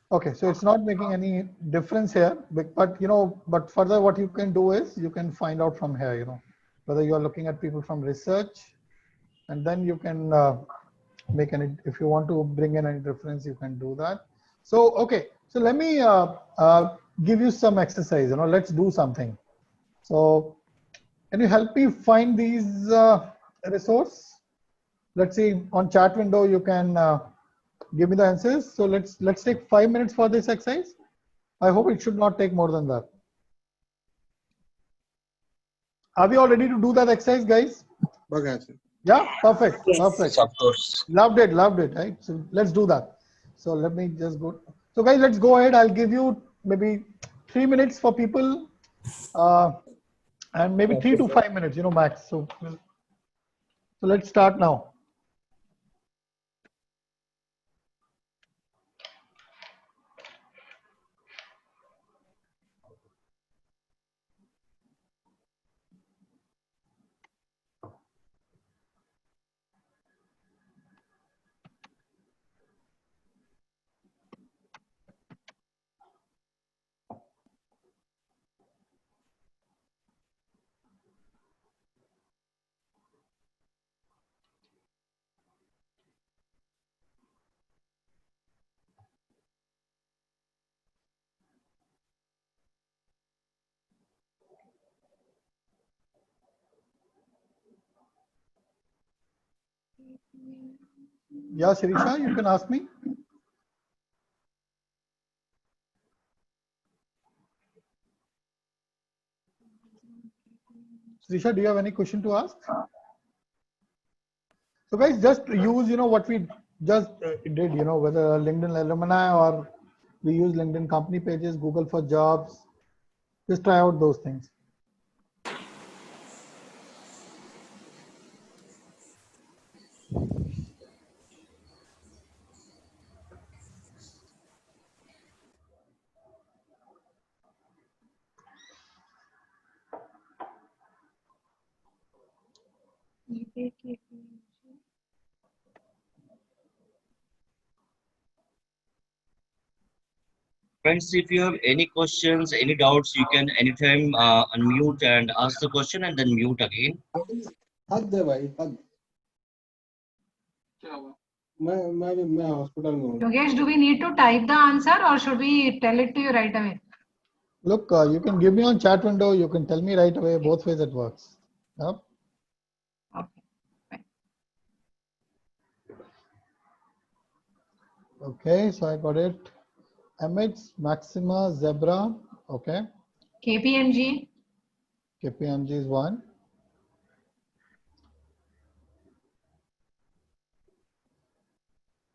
Speaker 1: Okay, so it's not making any difference here, but further what you can do is you can find out from here, whether you are looking at people from research, and then you can make any, if you want to bring in any difference, you can do that. So, okay, so let me give you some exercise, let's do something. So can you help me find these resource? Let's see on chat window, you can give me the answers. So let's take 5 minutes for this exercise. I hope it should not take more than that. Are we all ready to do that exercise, guys?
Speaker 14: Okay.
Speaker 1: Yeah, perfect.
Speaker 11: Yes.
Speaker 1: Perfect.
Speaker 8: Of course.
Speaker 1: Loved it, right? So let's do that. So let me just go. So guys, let's go ahead. I'll give you maybe 3 minutes for people, and maybe 3 to 5 minutes, max. So let's start now. Yeah, Shirisha, you can ask me. Shirisha, do you have any question to ask? So guys, just use, what we just did, whether LinkedIn alumni or we use LinkedIn company pages, Google for jobs. Just try out those things.
Speaker 8: Friends, if you have any questions, any doubts, you can anytime unmute and ask the question and then mute again.
Speaker 7: Yogesh, do we need to type the answer or should we tell it to you right away?
Speaker 1: Look, you can give me on chat window. You can tell me right away. Both ways it works. Yep.
Speaker 7: Okay.
Speaker 1: Okay, so I got it. Emits, Maxima, Zebra. Okay.
Speaker 7: KPMG.
Speaker 1: KPMG is one.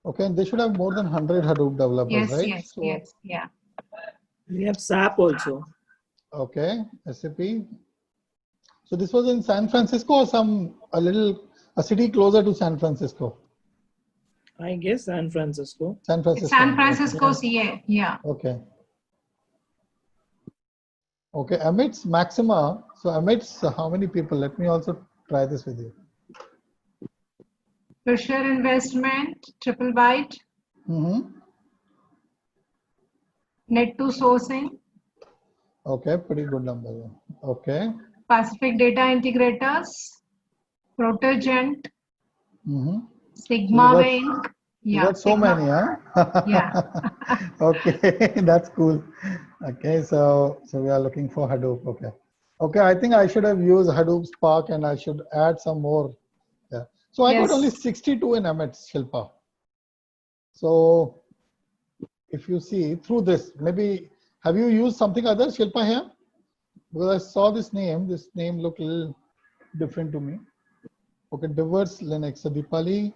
Speaker 1: Okay, and they should have more than 100 Hadoop developers, right?
Speaker 7: Yes, yeah.
Speaker 9: We have SAP also.
Speaker 1: Okay, SAP. So this was in San Francisco or a city closer to San Francisco?
Speaker 9: I guess San Francisco.
Speaker 1: San Francisco.
Speaker 7: It's San Francisco, okay. CA, yeah.
Speaker 1: Okay. Okay, Emits, Maxima. So Emits, how many people? Let me also try this with you.
Speaker 7: Fisher Investment, TripleByte. Net2 Sourcing.
Speaker 1: Okay, pretty good number. Okay.
Speaker 7: Pacific Data Integrators, Protogent, Sigma Inc.
Speaker 1: You got so many, huh?
Speaker 7: Yeah.
Speaker 1: Okay, that's cool. Okay, so we are looking for Hadoop. Okay. Okay, I think I should have used Hadoop Spark and I should add some more. Yeah. So I got only 62 in Emits, Shilpa. So if you see through this, maybe have you used something other, Shilpa, here? Because I saw this name looked a little different to me. Okay, diverse Linux. So Deepali,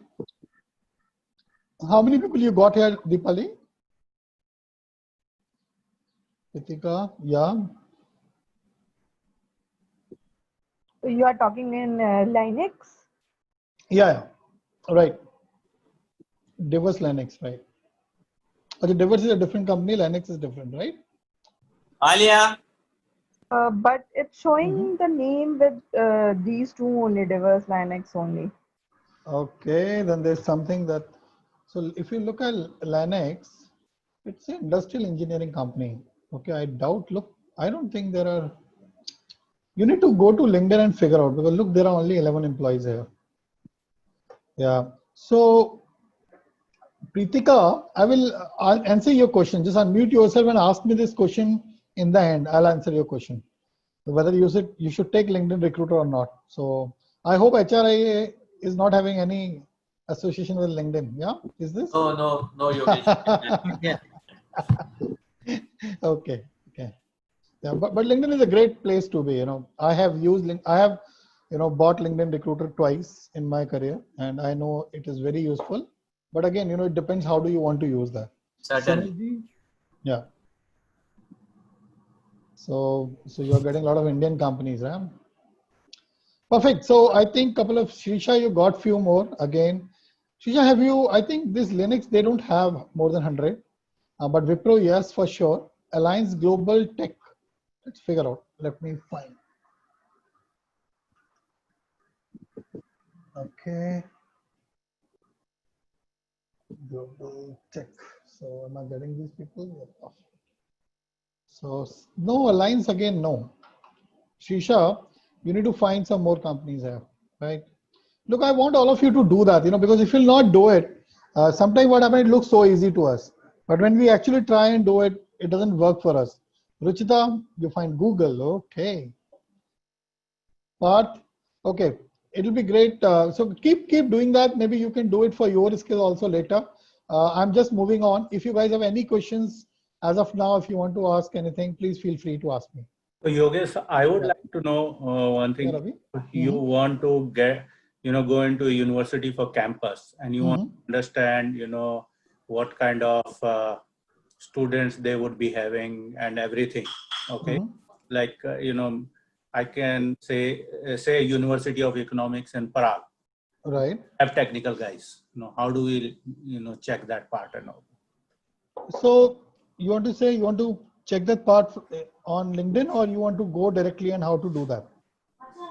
Speaker 1: how many people you got here, Deepali? Kritika, yeah.
Speaker 4: You are talking in Linux?
Speaker 1: Yeah, right. Diverse Linux, right. Okay, Diverse is a different company, Linux is different, right?
Speaker 2: Alia.
Speaker 4: But it's showing the name with these two only, Diverse Linux only.
Speaker 1: Okay, then there's something that, so if you look at Linux, it's an industrial engineering company. Okay, I don't think there are, you need to go to LinkedIn and figure out, because look, there are only 11 employees here. Yeah, so Pritika, I'll answer your question. Just unmute yourself and ask me this question in the end. I'll answer your question. Whether you should take LinkedIn Recruiter or not. So I hope HRIA is not having any association with LinkedIn. Yeah, is this?
Speaker 2: No, Yogesh.
Speaker 1: Okay. Yeah, but LinkedIn is a great place to be. I have used I have bought LinkedIn Recruiter twice in my career, and I know it is very useful. But again, it depends how do you want to use that.
Speaker 2: Certainly.
Speaker 1: Yeah. So you're getting a lot of Indian companies, right? Perfect. So I think couple of Srisha, you got few more again. Srisha, have you? I think this Linux they don't have more than 100, but Wipro yes for sure. Alliance Global Tech. Let's figure out. Let me find. Okay. Global Tech. So am I getting these people? So no Alliance again. No. Srisha, you need to find some more companies here, right? Look, I want all of you to do that, because if you'll not do it, sometimes what happens, it looks so easy to us. But when we actually try and do it, it doesn't work for us. Ruchita, you find Google, okay. But, okay, it'll be great. So keep doing that. Maybe you can do it for your skill also later. I'm just moving on. If you guys have any questions, as of now, if you want to ask anything, please feel free to ask me.
Speaker 14: So Yogesh, I would like to know one thing.
Speaker 1: Yeah,
Speaker 14: you want to get, go into a university for campus, and you want to understand, what kind of students they would be having and everything. Okay, like I can say University of Economics in Prague.
Speaker 1: Right.
Speaker 14: Have technical guys. How do we check that part and all?
Speaker 1: So you want to check that part on LinkedIn, or you want to go directly and how to do that?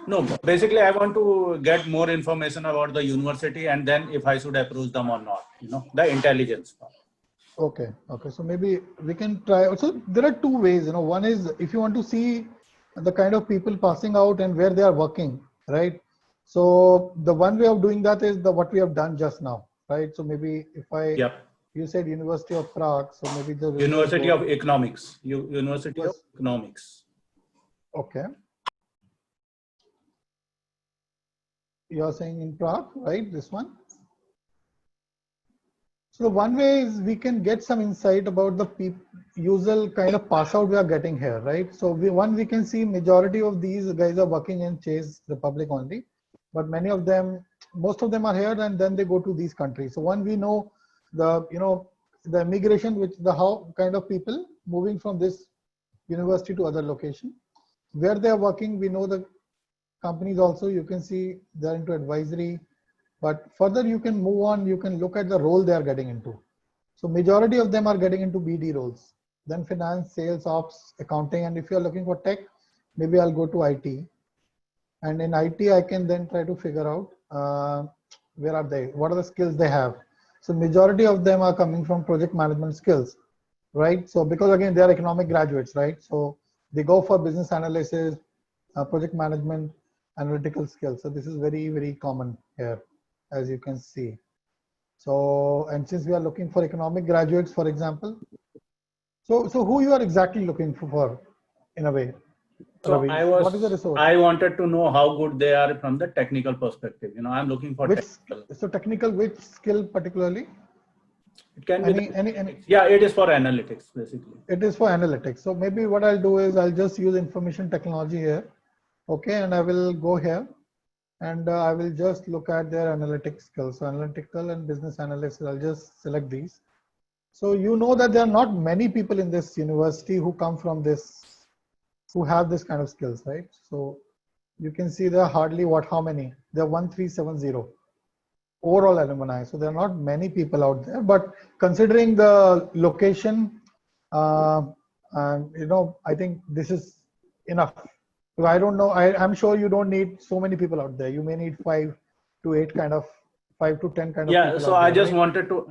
Speaker 14: No, basically I want to get more information about the university and then if I should approach them or not, the intelligence part.
Speaker 1: Okay. So maybe we can try. So there are two ways, one is if you want to see the kind of people passing out and where they are working, right? So the one way of doing that is what we have done just now, right? So maybe if you said University of Prague, so maybe the
Speaker 14: University of Economics. University of Economics.
Speaker 1: Okay. You're saying in Prague, right? This one. So the one way is we can get some insight about the usual kind of pass out we are getting here, right? So we can see majority of these guys are working in Czech Republic only, but most of them are here and then they go to these countries. So we know the immigration, how kind of people moving from this university to other location, where they are working. We know the companies also. You can see they're into advisory. But further you can move on, you can look at the role they are getting into. So majority of them are getting into BD roles, then finance, sales, ops, accounting. And if you're looking for tech, maybe I'll go to IT. And in IT, I can then try to figure out where are they, what are the skills they have. So majority of them are coming from project management skills, right? So because again, they are economic graduates, right? So they go for business analysis, project management, analytical skills. So this is very, very common here, as you can see. So, and since we are looking for economic graduates, for example, so who you are exactly looking for in a way?
Speaker 14: So
Speaker 1: Ravi, what is the resource?
Speaker 14: I wanted to know how good they are from the technical perspective. I'm looking for technical.
Speaker 1: So technical, which skill particularly?
Speaker 14: It can be yeah, it is for analytics basically.
Speaker 1: It is for analytics. So maybe what I'll do is I'll just use information technology here. Okay, and I will go here and I will just look at their analytics skills. So analytical and business analysis, I'll just select these. So you know that there are not many people in this university who come from this, who have this kind of skills, right? So you can see there are hardly how many? There are 1370 overall alumni. So there are not many people out there, but considering the location, I think this is enough. So I don't know. I'm sure you don't need so many people out there. You may need 5 to 8 kind of 5 to 10 kind of people.
Speaker 14: So I just wanted to,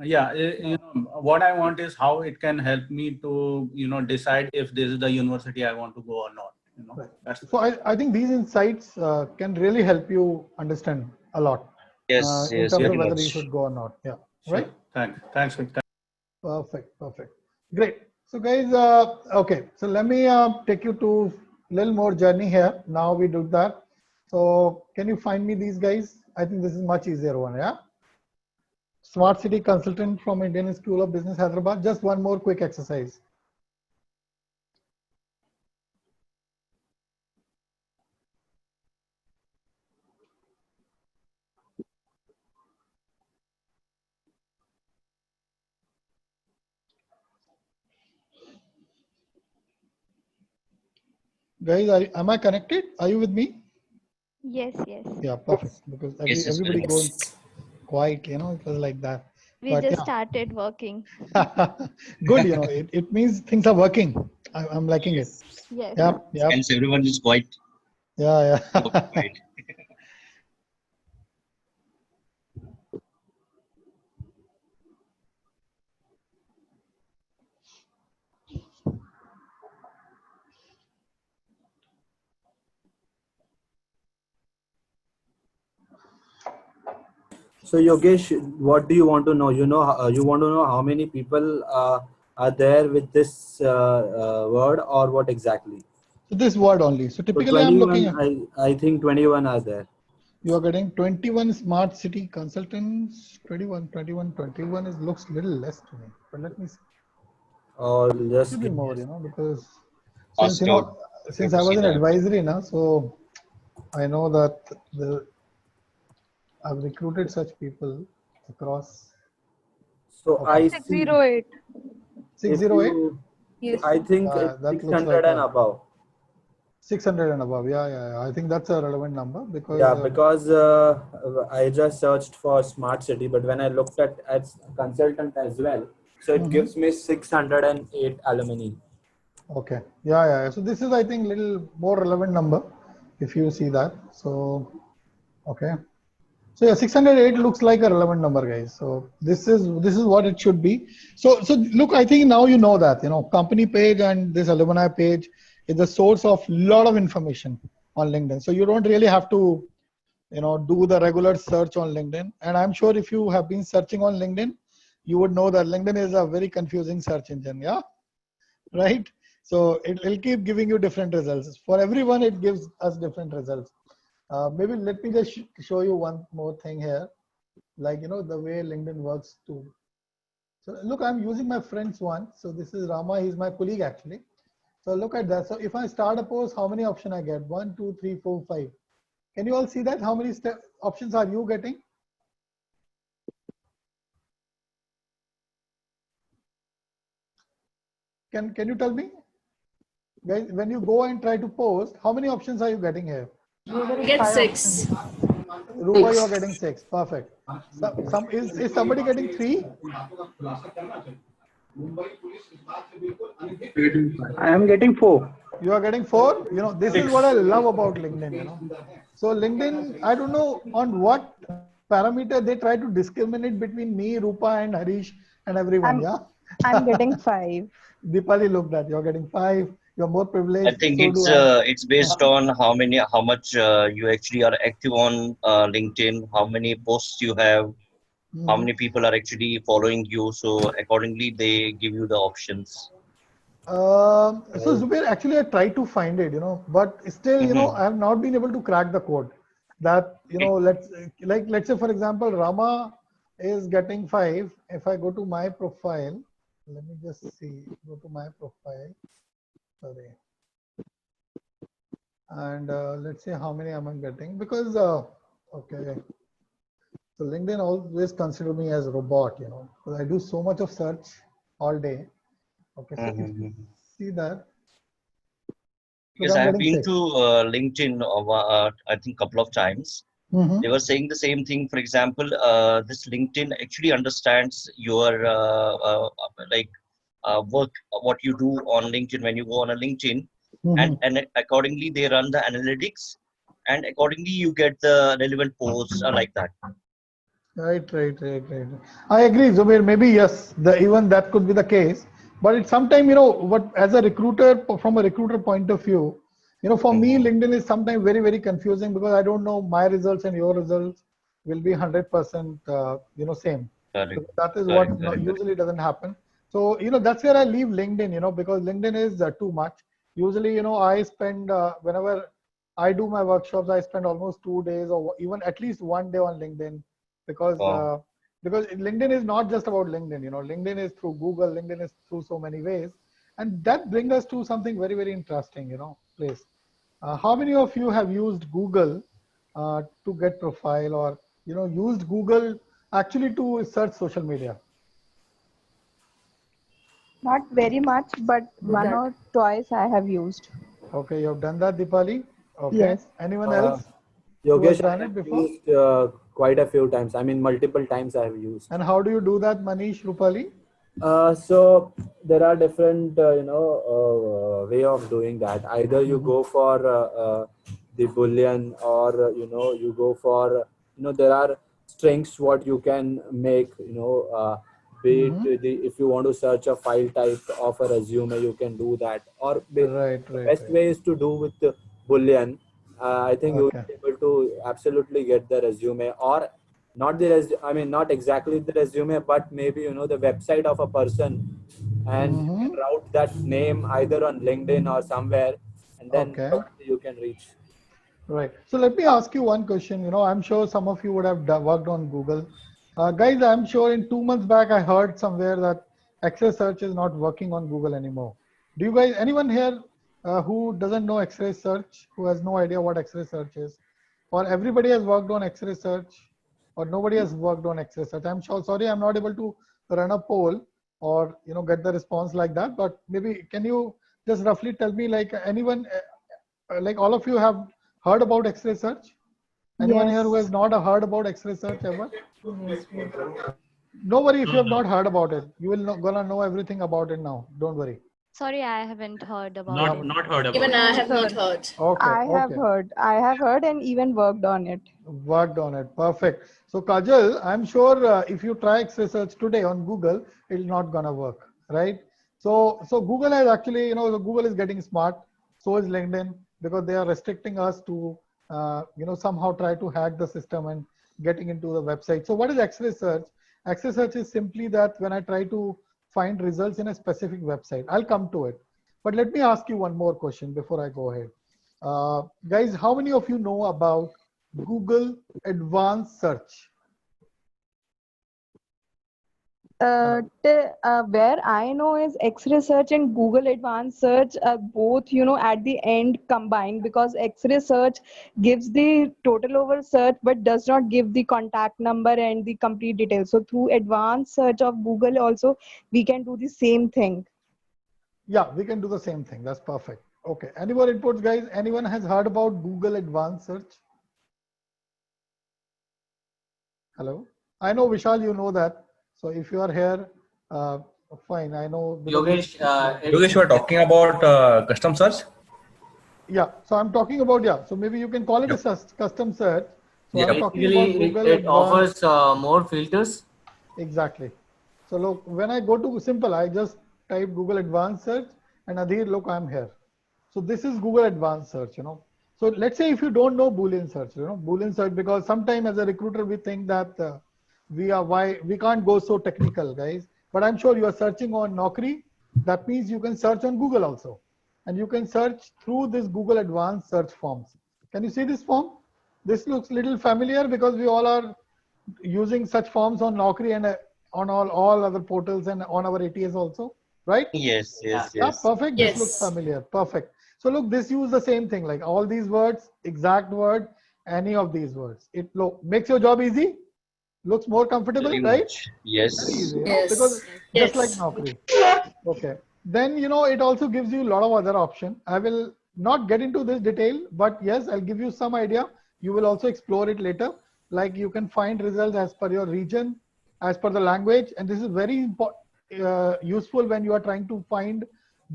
Speaker 14: what I want is how it can help me to, decide if this is the university I want to go or not.
Speaker 1: Right. So I think these insights can really help you understand a lot.
Speaker 8: Yes,
Speaker 1: in terms of whether you should go or not. Yeah.
Speaker 14: Sure.
Speaker 1: Right.
Speaker 14: Thanks.
Speaker 1: Perfect. Great. So guys, okay. So let me take you to little more journey here. Now we do that. So can you find me these guys? I think this is much easier one. Yeah. Smart City Consultant from Indian School of Business, Hyderabad. Just one more quick exercise. Guys, am I connected? Are you with me?
Speaker 15: Yes, yes.
Speaker 1: Yeah, perfect. Because
Speaker 8: Yes, yes,
Speaker 1: everybody
Speaker 8: very
Speaker 1: goes quiet, you know, it was like that.
Speaker 15: We
Speaker 1: But
Speaker 15: just started working.
Speaker 1: good, you know, it means things are working. I'm liking it.
Speaker 15: Yes.
Speaker 1: Yep, yep.
Speaker 8: Hence everyone is quite
Speaker 1: Yeah, yeah.
Speaker 8: occupied.
Speaker 9: So Yogesh, what do you want to know? You want to know how many people are there with this word, or what exactly?
Speaker 1: So this word only. So
Speaker 9: So
Speaker 1: typically I'm looking
Speaker 9: 21,
Speaker 1: at,
Speaker 9: I think 21 are there.
Speaker 1: you are getting 21 smart city consultants. 21 is looks little less to me. But let me see.
Speaker 9: Or just
Speaker 1: Should be more, you know, because since
Speaker 8: Ask
Speaker 1: you
Speaker 8: out.
Speaker 1: know, since I was in advisory now, so I know that I've recruited such people across.
Speaker 9: So
Speaker 1: Okay.
Speaker 9: I see.
Speaker 6: 608.
Speaker 1: 608.
Speaker 6: Yes.
Speaker 9: I think it's
Speaker 1: That looks
Speaker 9: 600
Speaker 1: like
Speaker 9: and above.
Speaker 1: 600 and above. Yeah. I think that's a relevant number because.
Speaker 9: Yeah, because I just searched for smart city, but when I looked at consultant as well, so it gives me 608 alumni.
Speaker 1: Okay. Yeah. So this is, I think, little more relevant number if you see that. So, okay. So yeah, 608 looks like a relevant number, guys. So this is what it should be. So look, I think now you know that, you know, company page and this alumni page is the source of lot of information on LinkedIn. So you don't really have to, you know, do the regular search on LinkedIn. And I'm sure if you have been searching on LinkedIn, you would know that LinkedIn is a very confusing search engine. Yeah. Right. So it'll keep giving you different results. For everyone, it gives us different results. Maybe let me just show you one more thing here, like, you know, the way LinkedIn works too. So look, I'm using my friend's one. So this is Rama, he's my colleague actually. So look at that. So if I start a post, how many options I get? 1, 2, 3, 4, 5. Can you all see that? How many options are you getting? Can you tell me? Guys, when you go and try to post, how many options are you getting here?
Speaker 5: Get 6.
Speaker 1: Rupa, you are getting 6. Perfect. Is somebody getting 3?
Speaker 16: I am getting 4.
Speaker 1: You are getting 4? You know, this is what I love about LinkedIn, you know. So LinkedIn, I don't know on what parameter they try to discriminate between me, Rupa and Harish and everyone.
Speaker 4: I'm getting 5.
Speaker 1: Deepali looked at, you're getting 5. You're more privileged.
Speaker 8: I think
Speaker 1: So
Speaker 8: it's based on how much you actually are active on LinkedIn, how many posts you have, how many people are actually following you. So accordingly, they give you the options.
Speaker 1: So Zubair, actually I tried to find it, you know, but still, you know, I have not been able to crack the code. That, you know, let's say for example, Rama is getting 5. If I go to my profile, let me just see, go to my profile. Sorry. And let's see how many am I getting, because okay. So LinkedIn always consider me as a robot, you know, because I do so much of search all day. Okay, so if you see that.
Speaker 8: Because I have been to LinkedIn, I think couple of times. They were saying the same thing. For example, this LinkedIn actually understands your work, what you do on LinkedIn when you go on a LinkedIn, and accordingly they run the analytics, and accordingly you get the relevant posts like that.
Speaker 1: Right. I agree, Zubair. Maybe yes, even that could be the case. But it's sometimes, you know, what as a recruiter, from a recruiter point of view, you know, for me, LinkedIn is sometimes very, very confusing because I don't know my results and your results will be 100%, you know, same.
Speaker 8: Correct.
Speaker 1: So that is what usually doesn't happen. So, you know, that's where I leave LinkedIn, you know, because LinkedIn is too much. Usually, you know, I spend, whenever I do my workshops, I spend almost 2 days or even at least 1 day on LinkedIn, because because LinkedIn is not just about LinkedIn. You know, LinkedIn is through Google, LinkedIn is through so many ways, and that brings us to something very, very interesting. You know, place. How many of you have used Google to get profile, or used Google actually to search social media?
Speaker 4: Not very much, but one or twice I have used.
Speaker 1: Okay, you have done that, Deepali. Okay.
Speaker 4: Yes.
Speaker 1: Anyone else?
Speaker 9: Yogesh,
Speaker 1: done
Speaker 9: I
Speaker 1: it
Speaker 9: have
Speaker 1: before?
Speaker 9: used quite a few times. I mean, multiple times I have used.
Speaker 1: And how do you do that, Manish, Rupali?
Speaker 9: So there are different, way of doing that. Either you go for the Boolean, or you go for, there are strings what you can make. Be it if you want to search a file type of a resume, you can do that. Or the best way is to do with the Boolean. I think you will be able to absolutely get the resume, or not the I mean, not exactly the resume, but maybe the website of a person, and you can route that name either on LinkedIn or somewhere, and then you can reach.
Speaker 1: Right. So let me ask you one question. I'm sure some of you would have worked on Google. Guys, I'm sure in 2 months back, I heard somewhere that X-ray search is not working on Google anymore. Do you guys, anyone here who doesn't know X-ray search, who has no idea what X-ray search is? Or everybody has worked on X-ray search, or nobody has worked on X-ray search? I'm sure, sorry, I'm not able to run a poll or, get the response like that, but maybe can you just roughly tell me, like anyone, like all of you have heard about X-ray search? Anyone here who has not heard about X-ray search ever? No worry if you have not heard about it. You will gonna know everything about it now. Don't worry.
Speaker 15: Sorry, I haven't heard about it.
Speaker 2: Not heard about
Speaker 5: Even
Speaker 2: it.
Speaker 5: I have not heard.
Speaker 1: Okay.
Speaker 4: I have heard and even worked on it.
Speaker 1: Worked on it. Perfect. So Kajal, I'm sure if you try X-ray search today on Google, it's not gonna work, right? So Google has actually, Google is getting smart. So is LinkedIn, because they are restricting us to, somehow try to hack the system and getting into the website. So what is X-ray search? X-ray search is simply that when I try to find results in a specific website, I'll come to it. But let me ask you one more question before I go ahead. Guys, how many of you know about Google Advanced Search?
Speaker 4: Where I know is X-ray search and Google Advanced Search are both, at the end combined, because X-ray search gives the total over search but does not give the contact number and the complete details. So through Advanced Search of Google also, we can do the same thing.
Speaker 1: Yeah, we can do the same thing. That's perfect. Okay. Any more inputs, guys? Anyone has heard about Google Advanced Search? Hello? I know, Vishal, you know that. So if you are here, fine. I know.
Speaker 2: Yogesh,
Speaker 17: Yogesh, you are talking about custom search?
Speaker 1: Yeah. So I'm talking about, so maybe you can call it a custom search. So
Speaker 2: yeah,
Speaker 1: I'm talking about Google
Speaker 2: it offers more filters.
Speaker 1: Exactly. So look, when I go to simple, I just type Google Advanced Search, and Adhir, look, I'm here. So this is Google Advanced Search, So let's say if you don't know Boolean search, Boolean search, because sometimes as a recruiter, we think that we can't go so technical, guys. But I'm sure you are searching on Naukri. That means you can search on Google also. And you can search through this Google Advanced Search forms. Can you see this form? This looks little familiar because we all are using such forms on Naukri and on all other portals and on our ATS also, right?
Speaker 8: Yes.
Speaker 1: Yeah, perfect.
Speaker 5: Yes.
Speaker 1: This looks familiar. Perfect. So look, this use the same thing, like all these words, exact word, any of these words. It makes your job easy. Looks more comfortable,
Speaker 8: Very
Speaker 1: right?
Speaker 8: much. Yes.
Speaker 1: Very easy,
Speaker 5: Yes.
Speaker 1: because
Speaker 5: Yes.
Speaker 1: just like Naukri. Okay. Then, it also gives you a lot of other options. I will not get into this detail, but yes, I'll give you some idea. You will also explore it later. Like you can find results as per your region, as per the language. And this is very useful when you are trying to find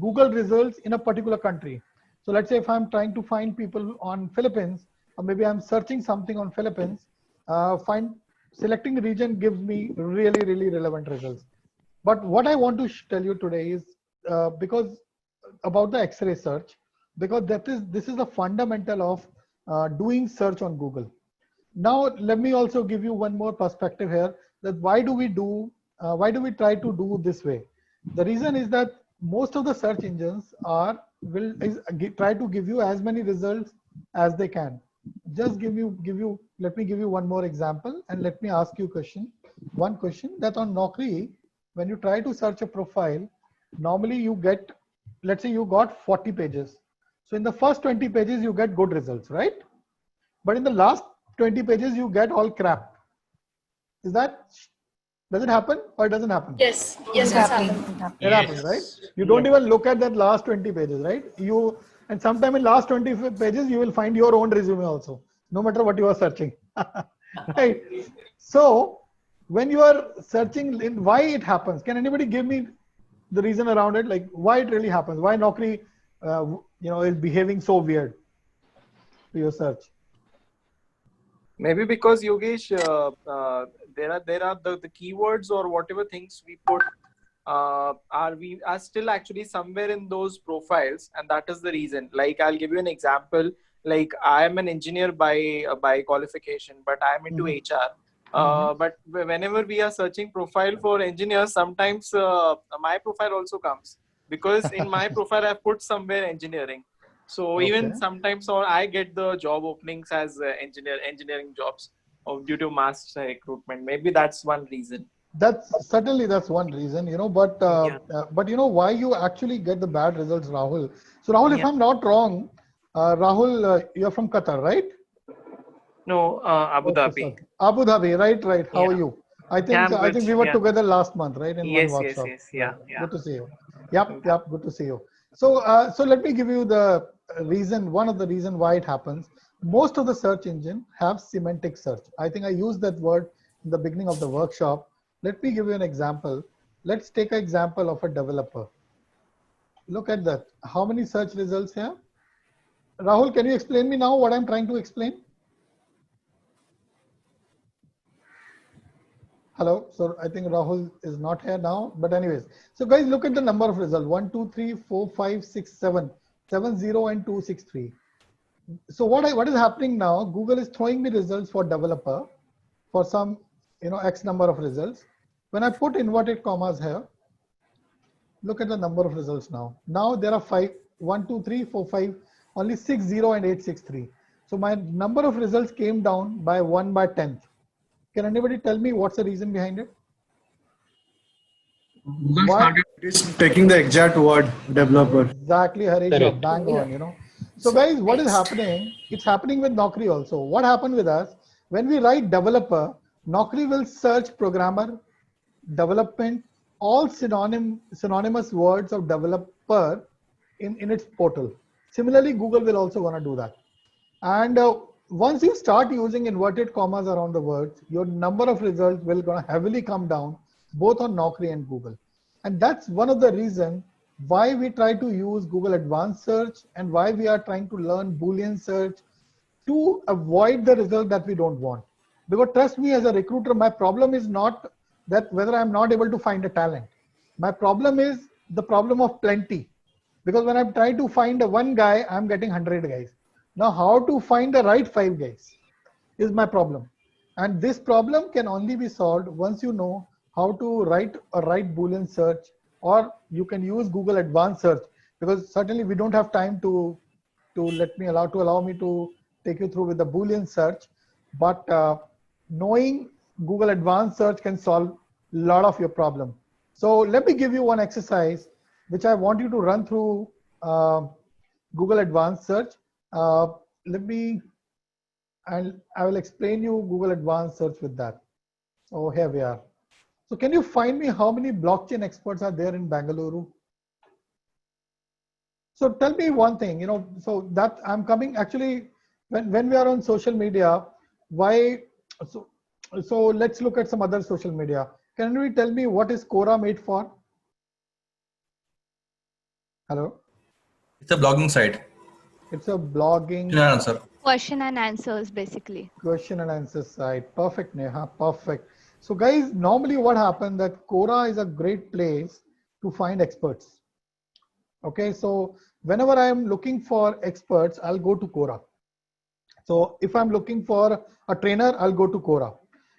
Speaker 1: Google results in a particular country. So let's say if I'm trying to find people on Philippines, or maybe I'm searching something on Philippines, selecting the region gives me really, really relevant results. But what I want to tell you today is because about the X-ray search, because this is the fundamental of doing search on Google. Now, let me also give you one more perspective here, that why do we try to do this way? The reason is that most of the search engines try to give you as many results as they can. Just let me give you one more example, and let me ask you a question. one question that on Naukri, when you try to search a profile, normally you get, let's say you got 40 pages. So in the first 20 pages, you get good results, right? But in the last 20 pages, you get all crap. Does it happen or it doesn't happen?
Speaker 5: Yes, yes, it's happening.
Speaker 1: It happens, right? You don't even look at that last 20 pages, right? And sometime in last 20 pages, you will find your own resume also, no matter what you are searching. Right? So when you are searching in why it happens, can anybody give me the reason around it? Like why it really happens? Why Naukri, is behaving so weird to your search?
Speaker 18: Maybe because Yogesh, there are the keywords or whatever things we put we are still actually somewhere in those profiles, and that is the reason. Like I'll give you an example. Like I am an engineer by qualification, but I am into HR. But whenever we are searching profile for engineers, sometimes my profile also comes because in my profile I put somewhere engineering. So even sometimes I get the job openings as engineering jobs due to mass recruitment. Maybe that's one reason.
Speaker 1: That's one reason, but why you actually get the bad results, Rahul. So Rahul, if I'm not wrong, Rahul, you're from Qatar, right?
Speaker 18: No, Abu Dhabi.
Speaker 1: Abu Dhabi, right. How are you? I think we were together last month, right? In one workshop.
Speaker 18: Yes.
Speaker 1: Good to see you. Yep, good to see you. So let me give you the reason, one of the reason why it happens. Most of the search engine have semantic search. I think I used that word in the beginning of the workshop. Let me give you an example. Let's take an example of a developer. Look at that. How many search results here? Rahul, can you explain me now what I'm trying to explain? Hello. So I think Rahul is not here now. But anyways, so guys, look at the number of results. 1, 2, 3, 4, 5, 6, 7. 7, 0 and 2, 6, 3. So what is happening now? Google is throwing me results for developer for some X number of results. When I put inverted commas here, look at the number of results now. Now there are 5, 1, 2, 3, 4, 5, only 6, 0 and 8, 6, 3. So my number of results came down by 1 by 10th. Can anybody tell me what's the reason behind it?
Speaker 12: Google started taking the exact word developer.
Speaker 1: Exactly, Harish, you're bang on, So guys, what is happening? It's happening with Naukri also. What happened with us? When we write developer, Naukri will search programmer, development, all synonymous words of developer in its portal. Similarly, Google will also gonna do that. And once you start using inverted commas around the words, your number of results will gonna heavily come down, both on Naukri and Google. And that's one of the reasons why we try to use Google Advanced Search and why we are trying to learn Boolean search to avoid the result that we don't want. Because trust me, as a recruiter, my problem is not that whether I'm not able to find a talent. My problem is the problem of plenty. Because when I'm trying to find one guy, I'm getting 100 guys. Now, how to find the right 5 guys is my problem. And this problem can only be solved once you know how to write a right Boolean search, or you can use Google Advanced Search, because certainly we don't have time to allow me to take you through with the Boolean search, but knowing Google Advanced Search can solve a lot of your problem. So let me give you one exercise which I want you to run through Google Advanced Search. I will explain you Google Advanced Search with that. So here we are. So can you find me how many blockchain experts are there in Bangalore? So tell me one thing, so that I'm coming actually when we are on social media, why? So let's look at some other social media. Can you tell me what is Quora made for? Hello?
Speaker 17: It's a blogging site.
Speaker 1: It's a blogging.
Speaker 15: Question and answers, basically.
Speaker 1: Question and answer site. Perfect, Neha. Perfect. So guys, normally what happens that Quora is a great place to find experts. Okay, so whenever I am looking for experts, I'll go to Quora. So if I'm looking for a trainer, I'll go to Quora.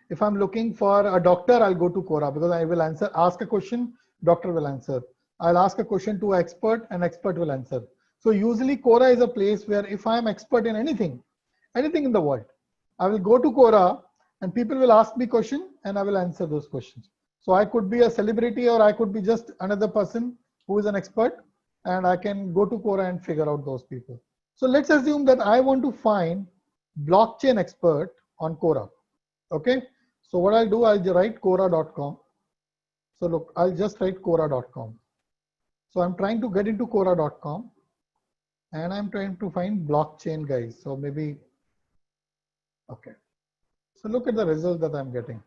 Speaker 1: If I'm looking for a doctor, I'll go to Quora, because I will ask a question, doctor will answer. I'll ask a question to an expert will answer. So usually Quora is a place where if I'm expert in anything in the world, I will go to Quora and people will ask me questions and I will answer those questions. So I could be a celebrity or I could be just another person who is an expert, and I can go to Quora and figure out those people. So let's assume that I want to find blockchain expert on Quora. Okay. So what I'll do, I'll write Quora.com. So look, I'll just write Quora.com. So I'm trying to get into Quora.com and I'm trying to find blockchain guys. So maybe, okay. So look at the result that I'm getting.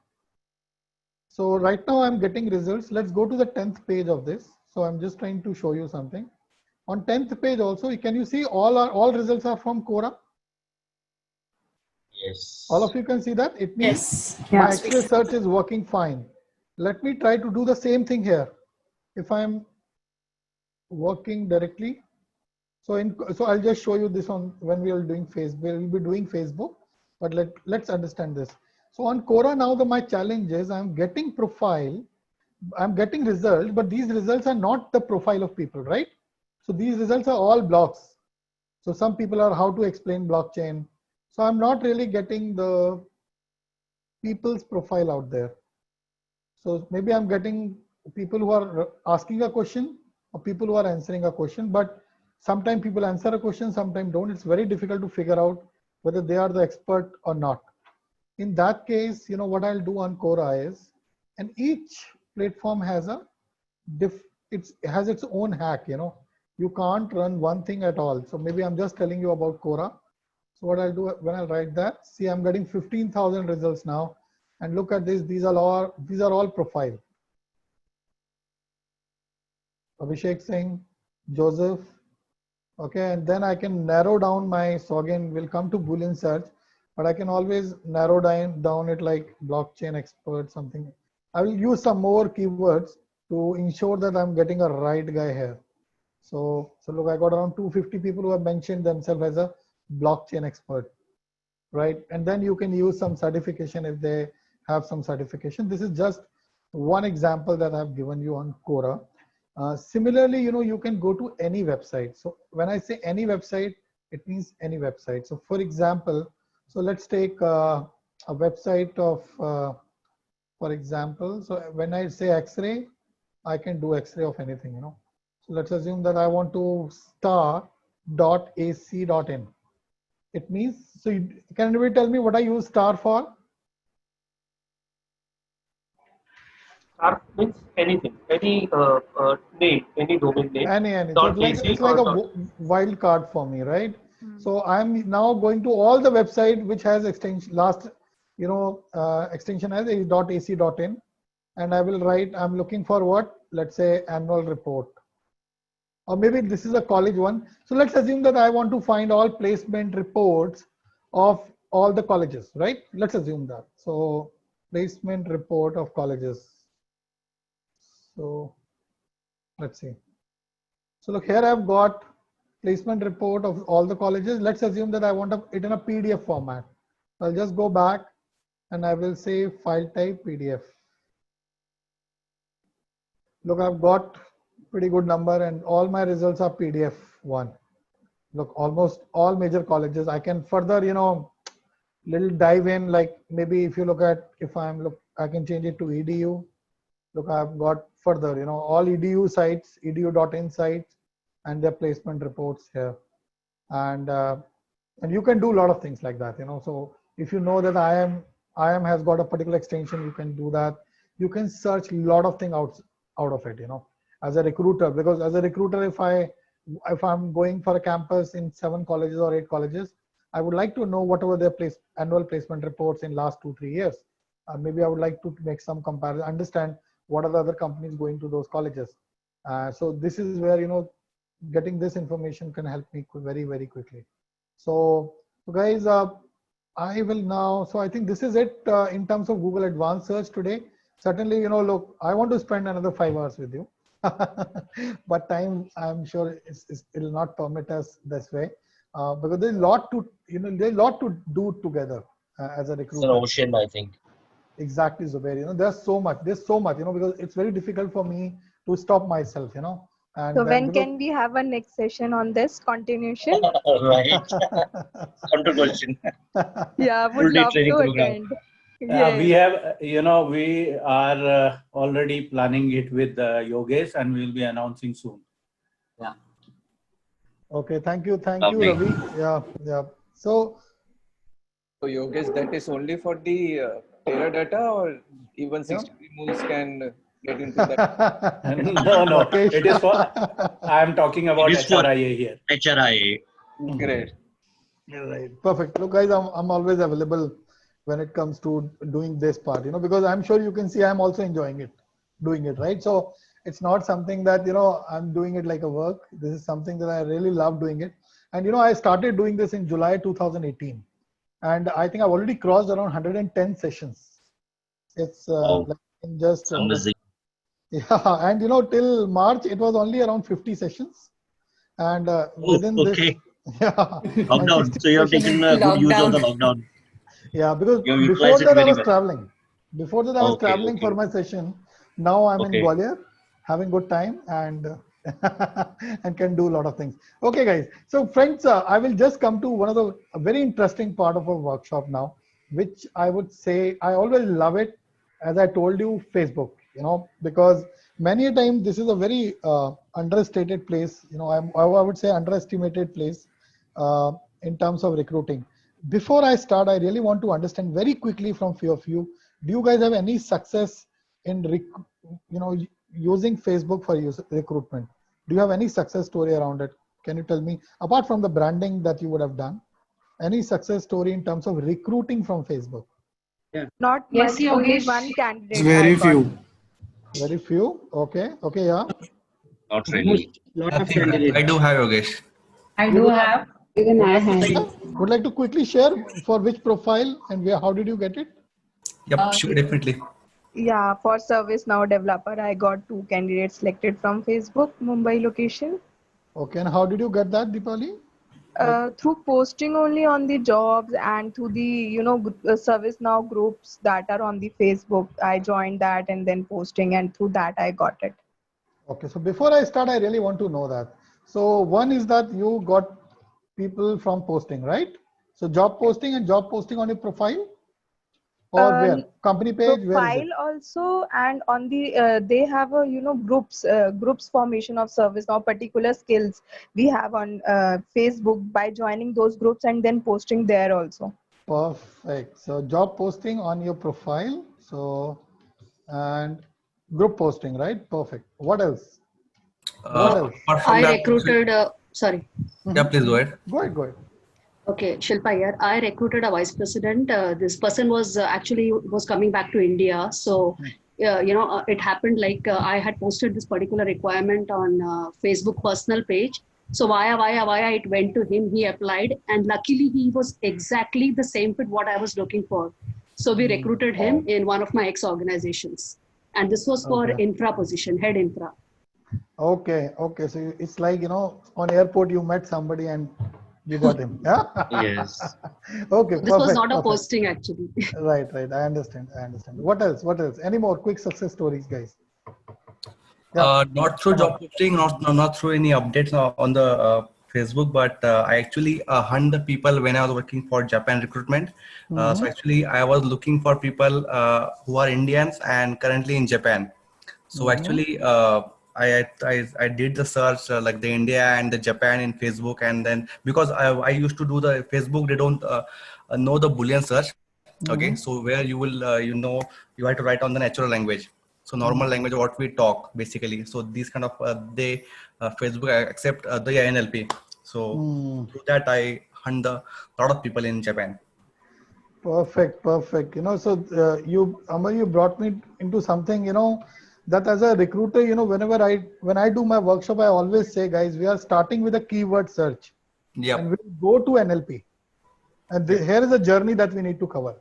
Speaker 1: So right now I'm getting results. Let's go to the 10th page of this. So I'm just trying to show you something. On 10th page also, can you see all results are from Quora?
Speaker 8: Yes.
Speaker 1: All of you can see that? It means
Speaker 10: Yes.
Speaker 1: my
Speaker 10: Yes.
Speaker 1: X-ray search is working fine. Let me try to do the same thing here. If I'm working directly, so I'll just show you this on when we are doing Facebook. We'll be doing Facebook, but let's understand this. So on Quora now, my challenge is I'm getting profile, I'm getting results, but these results are not the profile of people, right? So these results are all blocks. So some people are how to explain blockchain. So I'm not really getting the people's profile out there. So maybe I'm getting people who are asking a question or people who are answering a question, but sometimes people answer a question, sometimes don't. It's very difficult to figure out whether they are the expert or not. In that case, you know, what I'll do on Quora is, and each platform has it has its own hack, you know. You can't run one thing at all. So maybe I'm just telling you about Quora. So what I'll do when I write that, see, I'm getting 15,000 results now. And look at this, these are all profile. Abhishek Singh, Joseph. Okay, and then I can narrow down my, so again, we'll come to Boolean search, but I can always narrow down it like blockchain expert, something. I will use some more keywords to ensure that I'm getting a right guy here. So look, I got around 250 people who have mentioned themselves as a blockchain expert, right? And then you can use some certification if they have some certification. This is just one example that I've given you on Quora. Similarly, you know, you can go to any website. So when I say any website, it means any website. So for example, so let's take a website of, for example, so when I say X-ray, I can do X-ray of anything, you know. So let's assume that I want to star.ac.in. It means, so can anybody tell me what I use star for?
Speaker 19: Star means anything, any name, any domain name.
Speaker 1: Any. So it's like a wild card for me, right? So I'm now going to all the website which has extension extension as .ac.in, and I will write, I'm looking for what? Let's say annual report. Or maybe this is a college one. So let's assume that I want to find all placement reports of all the colleges, right? Let's assume that. So placement report of colleges. So let's see. So look, here I've got placement report of all the colleges. Let's assume that I want it in a PDF format. I'll just go back and I will say file type PDF. Look, I've got pretty good number and all my results are PDF one. Look, almost all major colleges. I can further, you know, little dive in, like maybe if you look at, I can change it to edu. Look, I've got further, you know, all edu sites, edu.in sites and their placement reports here. And you can do a lot of things like that, you know. So if you know that IIM has got a particular extension, you can do that. You can search a lot of things out of it, you know, as a recruiter, because as a recruiter, if I'm going for a campus in 7 colleges or 8 colleges, I would like to know whatever their annual placement reports in last 2-3 years. Maybe I would like to make some comparison, understand what are the other companies going to those colleges. So this is where, you know, getting this information can help me very, very quickly. So guys, I will now, so I think this is it in terms of Google Advanced Search today. Certainly, you know, look, I want to spend another 5 hours with you, but time, I'm sure it will not permit us this way, because there's a lot to, you know, there's a lot to do together as a recruiter.
Speaker 8: It's an ocean, I think.
Speaker 1: Exactly, Zubair. You know, there's so much, you know, because it's very difficult for me to stop myself, you know. And
Speaker 4: so when can we have a next session on this continuation?
Speaker 8: Right. Counter question.
Speaker 4: Yeah, would love to attend.
Speaker 14: We have, we are already planning it with Yogesh, and we'll be announcing soon.
Speaker 2: Yeah.
Speaker 1: Okay, thank you,
Speaker 8: Lovely.
Speaker 1: Ravi. Yeah. So
Speaker 20: Yogesh, that is only for the Teradata, or even 63 moves can get into that?
Speaker 14: No,
Speaker 1: Rakesh.
Speaker 14: it is for, I am talking about
Speaker 8: It is for
Speaker 14: HRIA here.
Speaker 8: HRIA.
Speaker 20: Great.
Speaker 1: Right. Perfect. Look, guys, I'm always available when it comes to doing this part, because I'm sure you can see I'm also enjoying doing it, right? So it's not something that, I'm doing it like a work. This is something that I really love doing it. And, I started doing this in July 2018. And I think I've already crossed around 110 sessions. It's like in just,
Speaker 8: amazing.
Speaker 1: yeah. And, till March, it was only around 50 sessions. And within this, yeah.
Speaker 8: Lockdown. So you have taken good use of the lockdown.
Speaker 1: Yeah, because
Speaker 8: You
Speaker 1: before
Speaker 8: utilized it
Speaker 1: that I
Speaker 8: very
Speaker 1: was
Speaker 8: well.
Speaker 1: traveling. Before that I was traveling for my session. Now I'm in Gwalior, having good time and and can do a lot of things. Okay, guys. So friends, I will just come to one of the very interesting part of our workshop now, which I would say I always love it. As I told you, Facebook. Because many a time this is a very understated place. I would say underestimated place in terms of recruiting. Before I start, I really want to understand very quickly from few of you. Do you guys have any success in using Facebook for recruitment? Do you have any success story around it? Can you tell me, apart from the branding that you would have done, any success story in terms of recruiting from Facebook?
Speaker 7: Yeah.
Speaker 4: Not
Speaker 7: Yes,
Speaker 4: much, only
Speaker 7: Yogesh.
Speaker 4: one candidate.
Speaker 12: Very
Speaker 4: I got.
Speaker 12: few.
Speaker 1: Very few. Okay, yeah.
Speaker 8: Not really.
Speaker 19: Lot of candidates.
Speaker 17: I do have Yogesh.
Speaker 7: I do have.
Speaker 10: Even I have.
Speaker 1: Would like to quickly share for which profile and how did you get it?
Speaker 17: Yep, sure, definitely.
Speaker 4: Yeah, for ServiceNow developer, I got 2 candidates selected from Facebook, Mumbai location.
Speaker 1: Okay, and how did you get that, Deepali?
Speaker 4: Through posting only on the jobs and through the ServiceNow groups that are on the Facebook. I joined that and then posting, and through that I got it.
Speaker 1: Okay, so before I start, I really want to know that. So one is that you got people from posting, right? So job posting and job posting on your profile, or where? Company page? Where is
Speaker 4: Profile
Speaker 1: it?
Speaker 4: also, and on the they have a groups formation of service or particular skills we have on Facebook by joining those groups and then posting there also.
Speaker 1: Perfect. So job posting on your profile. So and group posting, right? Perfect. What else? What else?
Speaker 5: I recruited. Sorry.
Speaker 17: Yeah, please go ahead.
Speaker 1: Go ahead.
Speaker 5: Okay, Shilpa here. I recruited a vice president. This person was actually coming back to India. So, it happened like I had posted this particular requirement on Facebook personal page. So via it went to him. He applied, and luckily he was exactly the same fit what I was looking for. So we recruited him in one of my ex organizations, and this was for infra position, head infra.
Speaker 1: Okay. So it's like, on airport you met somebody and you got him. Yeah.
Speaker 8: Yes.
Speaker 1: Okay.
Speaker 5: This was not a posting actually.
Speaker 1: Right. I understand. What else? Any more quick success stories, guys?
Speaker 17: Not through job posting, not through any updates on the Facebook, but I actually hunt the people when I was working for Japan recruitment. So actually, I was looking for people who are Indians and currently in Japan. So actually, I did the search like the India and the Japan in Facebook, and then because I used to do the Facebook, they don't know the Boolean search. Okay, so where you will you have to write on the natural language. So normal language, what we talk basically. So these kind of Facebook accept the NLP. So through that I hunt a lot of people in Japan.
Speaker 1: Perfect. So Amar, you brought me into something, that as a recruiter, when I do my workshop, I always say, guys, we are starting with a keyword search.
Speaker 17: Yeah.
Speaker 1: And we'll go to NLP. And here is a journey that we need to cover.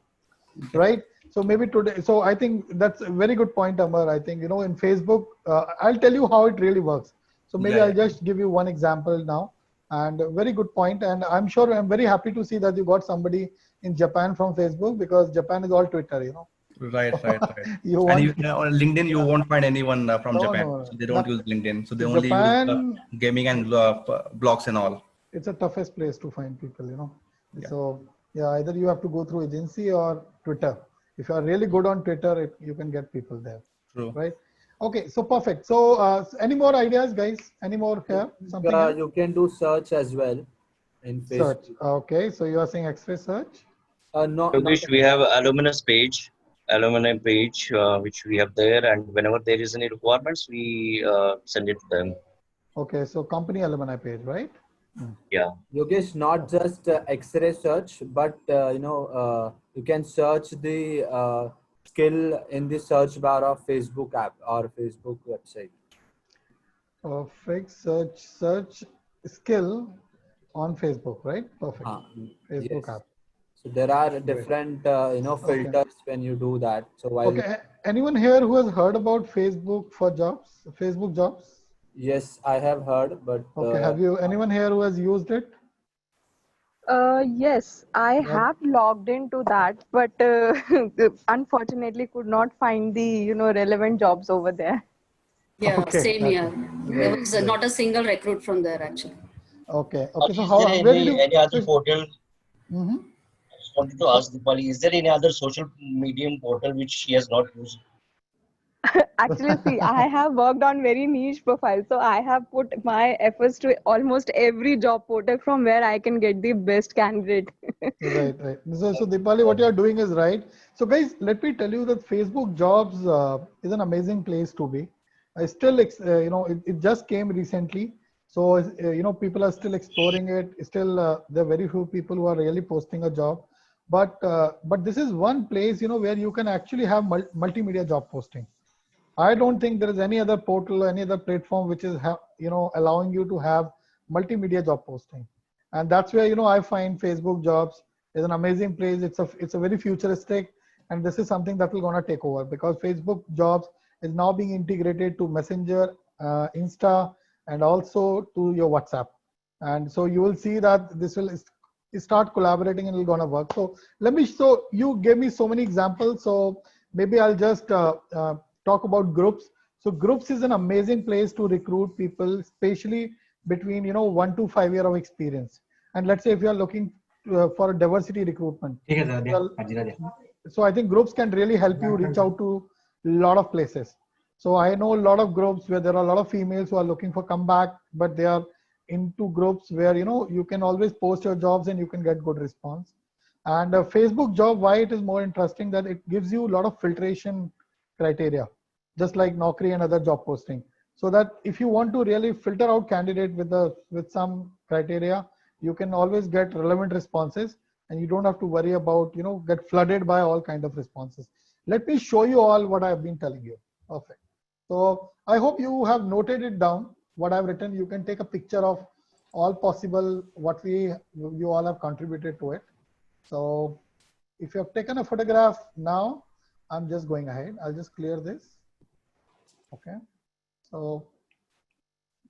Speaker 1: Right? So maybe today, so I think that's a very good point, Amar. I think, in Facebook, I'll tell you how it really works. So maybe I'll just give you one example now. And a very good point. And I'm very happy to see that you got somebody in Japan from Facebook, because Japan is all Twitter,
Speaker 17: Right.
Speaker 1: on
Speaker 17: LinkedIn, you won't find anyone from Japan.
Speaker 1: No.
Speaker 17: So they don't use LinkedIn. So they only use gaming and blogs and all.
Speaker 1: It's the toughest place to find people, So either you have to go through agency or Twitter. If you are really good on Twitter, you can get people there.
Speaker 17: True.
Speaker 1: Right? Okay, so perfect. So any more ideas, guys? Any more here? Something else?
Speaker 9: You can do search as well in Facebook.
Speaker 1: Search. Okay, so you are saying X-ray search?
Speaker 9: No,
Speaker 8: Yogesh, we have alumni page, which we have there, and whenever there is any requirements, we send it to them.
Speaker 1: Okay, so company alumni page, right?
Speaker 8: Yeah.
Speaker 9: Yogesh, not just X-ray search, but you can search the skill in the search bar of Facebook app or Facebook website.
Speaker 1: Perfect. Search skill on Facebook, right? Perfect. Facebook
Speaker 9: Yes.
Speaker 1: app.
Speaker 9: So there are different filters when you do that. So while
Speaker 1: Okay, anyone here who has heard about Facebook for jobs? Facebook jobs?
Speaker 9: yes, I have heard, but
Speaker 1: Okay, have you anyone here who has used it?
Speaker 4: Yes, I have logged into that, but unfortunately could not find the relevant jobs over there.
Speaker 5: Yeah,
Speaker 1: Okay,
Speaker 5: same
Speaker 1: okay.
Speaker 5: here. There
Speaker 1: Right,
Speaker 5: was
Speaker 1: right.
Speaker 5: not a single recruit from there actually.
Speaker 1: Okay, okay. So
Speaker 8: Is
Speaker 1: how?
Speaker 8: there
Speaker 1: Where did you?
Speaker 8: any other portal?
Speaker 1: Mhm.
Speaker 8: I just wanted to ask Dipali, is there any other social medium portal which she has not used?
Speaker 4: Actually, see, I have worked on very niche profiles, so I have put my efforts to almost every job portal from where I can get the best candidate.
Speaker 1: Right, right. So Dipali, what you are doing is right. So guys, let me tell you that Facebook jobs is an amazing place to be. I still, it just came recently. So, people are still exploring it. Still, there are very few people who are really posting a job. But this is one place, where you can actually have multimedia job posting. I don't think there is any other portal, any other platform which is, allowing you to have multimedia job posting. And that's where, I find Facebook jobs is an amazing place. It's a very futuristic, and this is something that will gonna take over because Facebook jobs is now being integrated to Messenger, Insta, and also to your WhatsApp. And so you will see that this will start collaborating and it's gonna work. So you gave me so many examples. So maybe I'll just talk about groups. So groups is an amazing place to recruit people, especially between 1 to 5 years of experience. And let's say if you are looking for a diversity recruitment, so I think groups can really help you reach out to a lot of places. So I know a lot of groups where there are a lot of females who are looking for comeback, but they are into groups where you can always post your jobs and you can get good response. And a Facebook job, why it is more interesting that it gives you a lot of filtration criteria, just like Naukri and other job posting. So that if you want to really filter out candidate with some criteria, you can always get relevant responses, and you don't have to worry about get flooded by all kind of responses. Let me show you all what I've been telling you. Perfect. So I hope you have noted it down what I've written. You can take a picture of all possible what you all have contributed to it. So if you have taken a photograph now, I'm just going ahead. I'll just clear this. Okay. So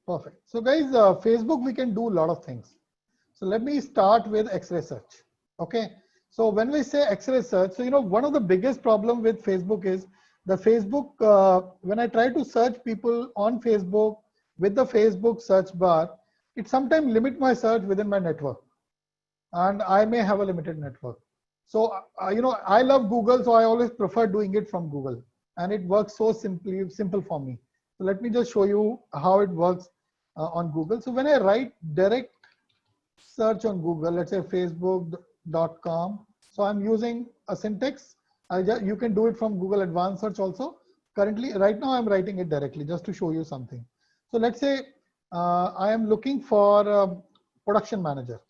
Speaker 1: perfect. So guys, Facebook, we can do a lot of things. So let me start with X-ray search. Okay. So when we say X-ray search, so one of the biggest problem with Facebook is the Facebook, when I try to search people on Facebook with the Facebook search bar, it sometimes limit my search within my network. And I may have a limited network. So, I love Google, so I always prefer doing it from Google. And it works so simple for me. So let me just show you how it works on Google. So when I write direct search on Google, let's say facebook.com. So I'm using a syntax. You can do it from Google Advanced Search also. Currently, right now I'm writing it directly just to show you something. So let's say I am looking for a production manager.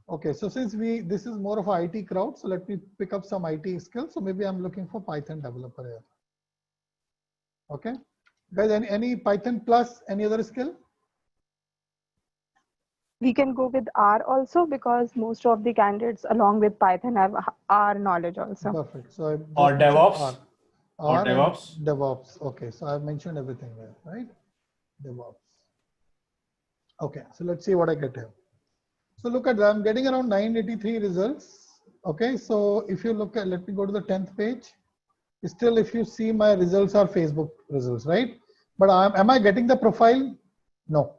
Speaker 1: Okay, so since this is more of an IT crowd, so let me pick up some IT skills. So maybe I'm looking for Python developer here. Okay, guys, any Python plus any other skill?
Speaker 4: We can go with R also because most of the candidates along with Python have R knowledge also.
Speaker 1: Perfect. So
Speaker 14: or DevOps.
Speaker 1: Or
Speaker 14: DevOps.
Speaker 1: DevOps. Okay, so I've mentioned everything there, right? DevOps. Okay, so let's see what I get here. So look at that, I'm getting around 983 results. Okay, so if you look at, let me go to the 10th page. Still, if you see my results are Facebook results, right? But am I getting the profile? No.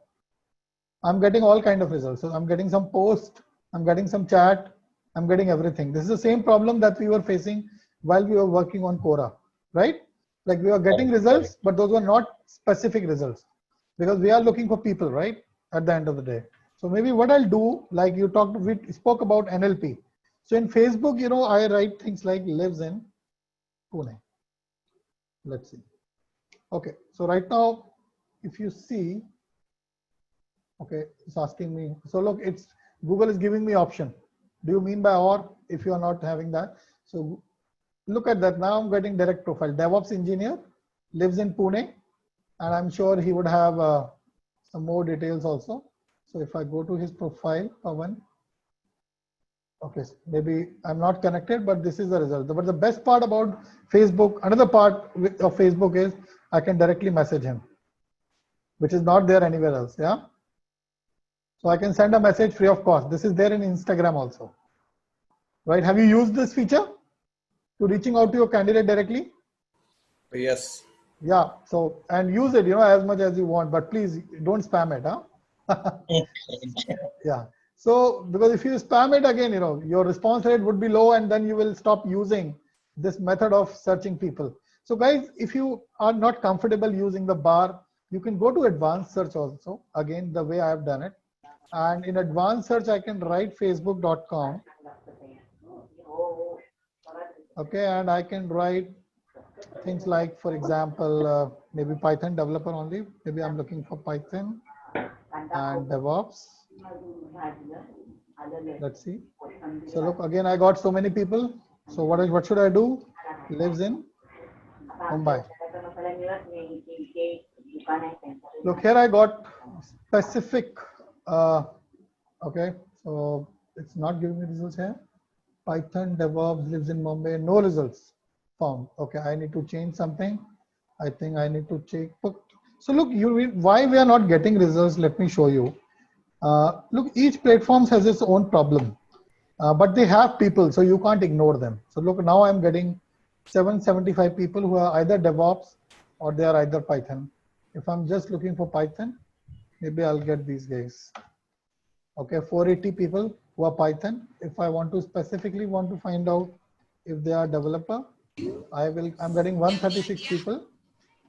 Speaker 1: I'm getting all kind of results. So I'm getting some post, I'm getting some chat, I'm getting everything. This is the same problem that we were facing while we were working on Quora, right? Like we were getting results, but those were not specific results because we are looking for people, right? At the end of the day. So maybe what I'll do, like we spoke about NLP. So in Facebook, you know, I write things like lives in Pune. Let's see. Okay, so right now, if you see, okay, it's asking me. So look, it's Google is giving me option. Do you mean by or if you are not having that? So look at that. Now I'm getting direct profile. DevOps engineer, lives in Pune, and I'm sure he would have some more details also. So if I go to his profile, Pawan. Okay, maybe I'm not connected, but this is the result. But the best part about Facebook, another part of Facebook is I can directly message him, which is not there anywhere else. Yeah. So I can send a message free of cost. This is there in Instagram also. Right? Have you used this feature to reaching out to your candidate directly?
Speaker 17: Yes.
Speaker 1: Yeah. So, and use it, you know, as much as you want, but please don't spam it. Huh? Yeah. So, because if you spam it again, you know, your response rate would be low and then you will stop using this method of searching people. So guys, if you are not comfortable using the bar, you can go to advanced search also, again, the way I have done it. And in advanced search, I can write facebook.com. Okay, and I can write things like, for example, maybe Python developer only. Maybe I'm looking for Python and DevOps. Let's see. So look, again, I got so many people. So what should I do? Lives in Mumbai. Look, here I got specific. Okay, so it's not giving me results here. Python DevOps, lives in Mumbai, no results found. Okay, I need to change something. I think I need to check. So look, why we are not getting results? Let me show you. Look, each platform has its own problem, but they have people, so you can't ignore them. So look, now I'm getting 775 people who are either DevOps or they are either Python. If I'm just looking for Python, maybe I'll get these guys. Okay, 480 people who are Python. If I want to specifically find out if they are developer, I'm getting 136 people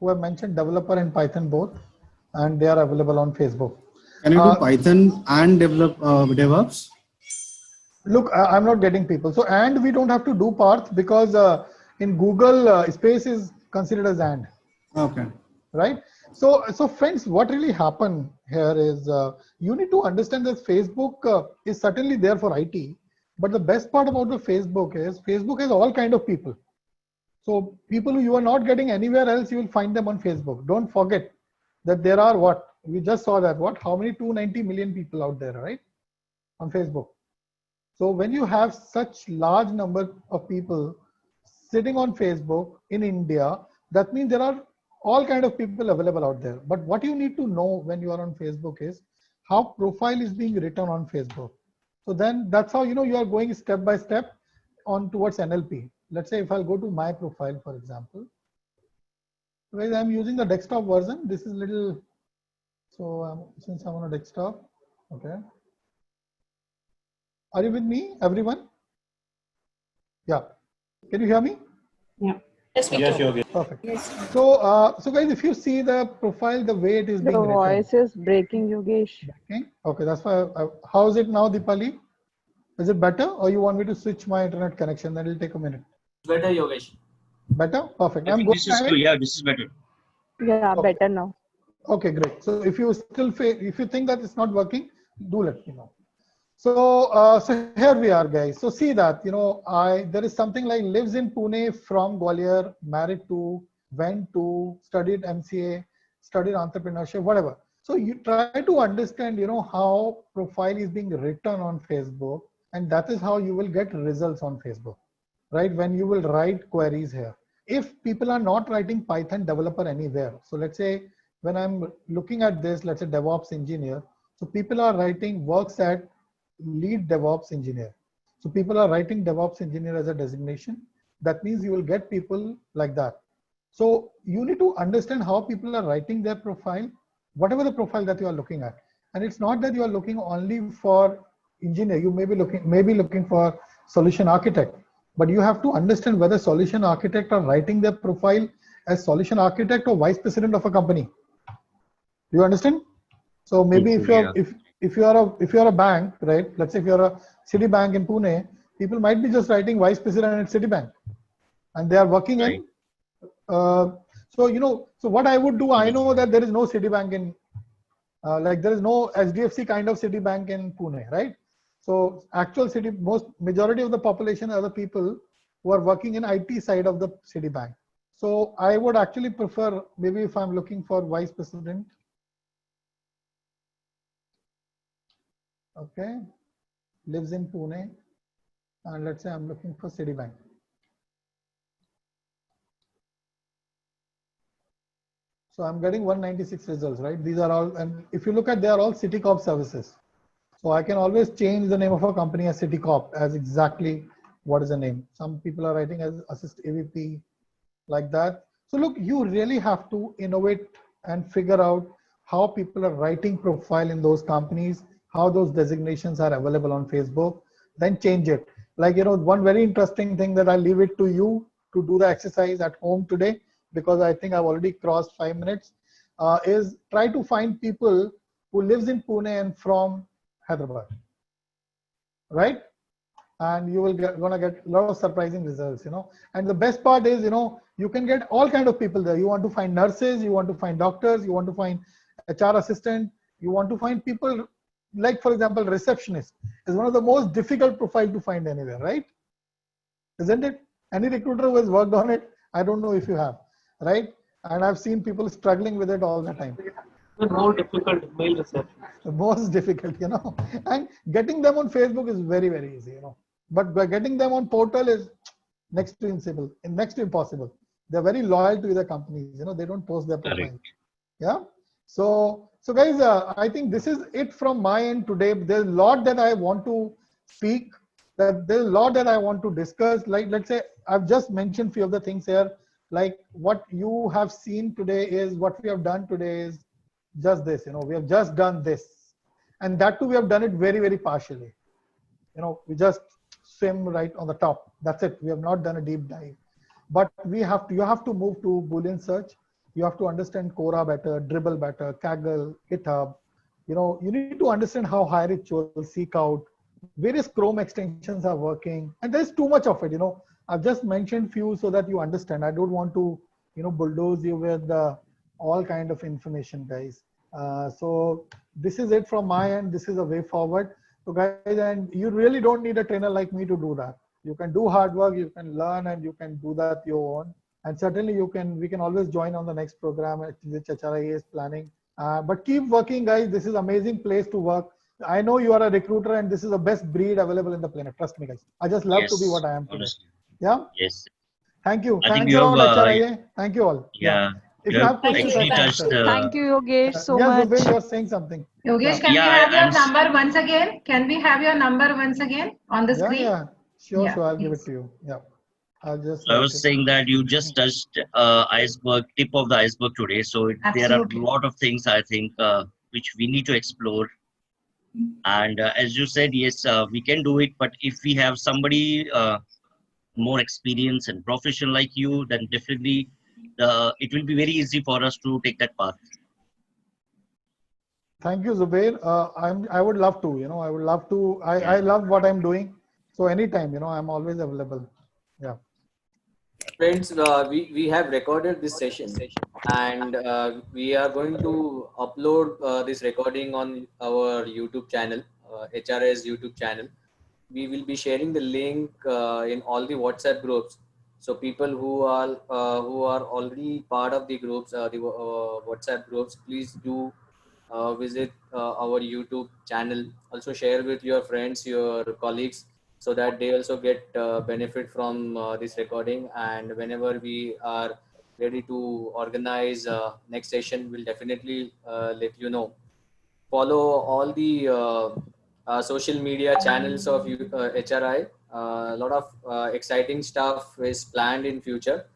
Speaker 1: who have mentioned developer and Python both, and they are available on Facebook.
Speaker 12: Can you do Python and develop DevOps?
Speaker 1: Look, I'm not getting people. So, and we don't have to do parts because in Google, space is considered as and.
Speaker 12: Okay.
Speaker 1: Right. So friends, what really happened here is you need to understand that Facebook is certainly there for IT, but the best part about the Facebook is Facebook has all kind of people. So people who you are not getting anywhere else, you will find them on Facebook. Don't forget that there are we just saw that how many 290 million people out there, right, on Facebook. So when you have such large number of people sitting on Facebook in India, that means there are all kind of people available out there. But what you need to know when you are on Facebook is how profile is being written on Facebook. So then that's how, you know, you are going step by step on towards NLP. Let's say if I'll go to my profile, for example, where I'm using the desktop version, this is little, so since I'm on a desktop, okay. Are you with me, everyone? Yeah. Can you hear me?
Speaker 10: Yeah. Yes, we
Speaker 14: Yes,
Speaker 10: can.
Speaker 14: Yogi.
Speaker 1: Perfect. Yes. So, so guys, if you see the profile, the way it is being written.
Speaker 4: The voice is breaking, Yogesh.
Speaker 1: Okay, that's why. How is it now, Deepali? Is it better, or you want me to switch my internet connection? That will take a minute.
Speaker 2: Better, Yogesh.
Speaker 1: Better? Perfect.
Speaker 8: I think this is good. Yeah, this is better.
Speaker 4: Yeah,
Speaker 1: Okay.
Speaker 4: better now.
Speaker 1: Okay, great. So if you still if you think that it's not working, do let me know. So, so here we are, guys. So see that, you know, there is something like lives in Pune from Gwalior, married to, went to, studied MCA, studied entrepreneurship, whatever. So you try to understand, you know, how profile is being written on Facebook, and that is how you will get results on Facebook, right? When you will write queries here. If people are not writing Python developer anywhere, so let's say when I'm looking at this, let's say DevOps engineer, so people are writing works at lead DevOps engineer. So people are writing DevOps engineer as a designation. That means you will get people like that. So you need to understand how people are writing their profile, whatever the profile that you are looking at. And it's not that you are looking only for engineer. You may be looking for solution architect. But you have to understand whether solution architect are writing their profile as solution architect or vice president of a company. Do you understand? So maybe if you're a bank, right? Let's say if you're a Citibank in Pune, people might be just writing vice president at Citibank, and they are working in. So so what I would do, I know that there is no Citibank in, like there is no HDFC kind of Citibank in Pune, right? So actual majority of the population are the people who are working in IT side of the Citibank. So I would actually prefer, maybe if I'm looking for vice president, okay, lives in Pune, and let's say I'm looking for Citibank. So I'm getting 196 results, right? These are all, and if you look at, they are all Citicorp services. So I can always change the name of a company as Citicorp as exactly what is the name. Some people are writing as assist AVP, like that. So look, you really have to innovate and figure out how people are writing profile in those companies, how those designations are available on Facebook, then change it. Like, one very interesting thing that I'll leave it to you to do the exercise at home today, because I think I've already crossed 5 minutes, is try to find people who lives in Pune and from Hyderabad, right? And you will gonna get a lot of surprising results, And the best part is, you can get all kind of people there. You want to find nurses, you want to find doctors, you want to find HR assistant, you want to find people like, for example, receptionist is one of the most difficult profile to find anywhere, right? Isn't it? Any recruiter who has worked on it, I don't know if you have, right? And I've seen people struggling with it all the time.
Speaker 19: The more difficult mail reception.
Speaker 1: The most difficult, and getting them on Facebook is very, very easy, But by getting them on portal is next to impossible. They're very loyal to the companies, they don't post their profile. Yeah. So guys, I think this is it from my end today. There's a lot that I want to speak, that there's a lot that I want to discuss. Like, let's say I've just mentioned few of the things here. Like what you have seen today is, what we have done today is just this, we have just done this. And that too, we have done it very, very partially. We just swim right on the top. That's it. We have not done a deep dive. But you have to move to Boolean search. You have to understand Quora better, Dribbble better, Kaggle, GitHub. You need to understand how HighRitual, Seekout, various Chrome extensions are working. And there's too much of it, I've just mentioned few so that you understand. I don't want to, bulldoze you with all kind of information, guys. So this is it from my end. This is a way forward. So guys, and you really don't need a trainer like me to do that. You can do hard work, you can learn, and you can do that your own. And certainly we can always join on the next program which HRIA is planning. But keep working, guys. This is amazing place to work. I know you are a recruiter, and this is the best breed available in the planet. Trust me, guys. I just love to be what I am today. Yeah.
Speaker 8: Yes.
Speaker 1: Thank you.
Speaker 8: I think
Speaker 1: Thanks
Speaker 8: you
Speaker 1: all,
Speaker 8: have,
Speaker 1: HRIA. Thank you all.
Speaker 8: Yeah.
Speaker 1: If you have questions,
Speaker 8: actually touched.
Speaker 4: Thank you, Yogesh, so
Speaker 1: yes,
Speaker 4: much.
Speaker 1: Zubin, you're saying something.
Speaker 7: Yogesh, can we have your number once again? Can we have your number once again on the screen?
Speaker 1: Yeah. Sure,
Speaker 7: Yeah,
Speaker 1: I'll give it to you. Yeah. I'll just.
Speaker 8: I was saying that you just touched tip of the iceberg today. So there are a lot of things, I think, which we need to explore. And as you said, yes, we can do it. But if we have somebody more experienced and professional like you, then definitely it will be very easy for us to take that path.
Speaker 1: Thank you, Zubair. I would love to, I would love to. I love what I'm doing. So anytime, I'm always available. Yeah.
Speaker 2: Friends, we have recorded this session, and we are going to upload this recording on our YouTube channel, HRS YouTube channel. We will be sharing the link in all the WhatsApp groups. So people who are already part of the groups, the WhatsApp groups, please do visit our YouTube channel. Also share with your friends, your colleagues, so that they also get benefit from this recording. And whenever we are ready to organize next session, we'll definitely let you know. Follow all the social media channels of HRI. A lot of exciting stuff is planned in future.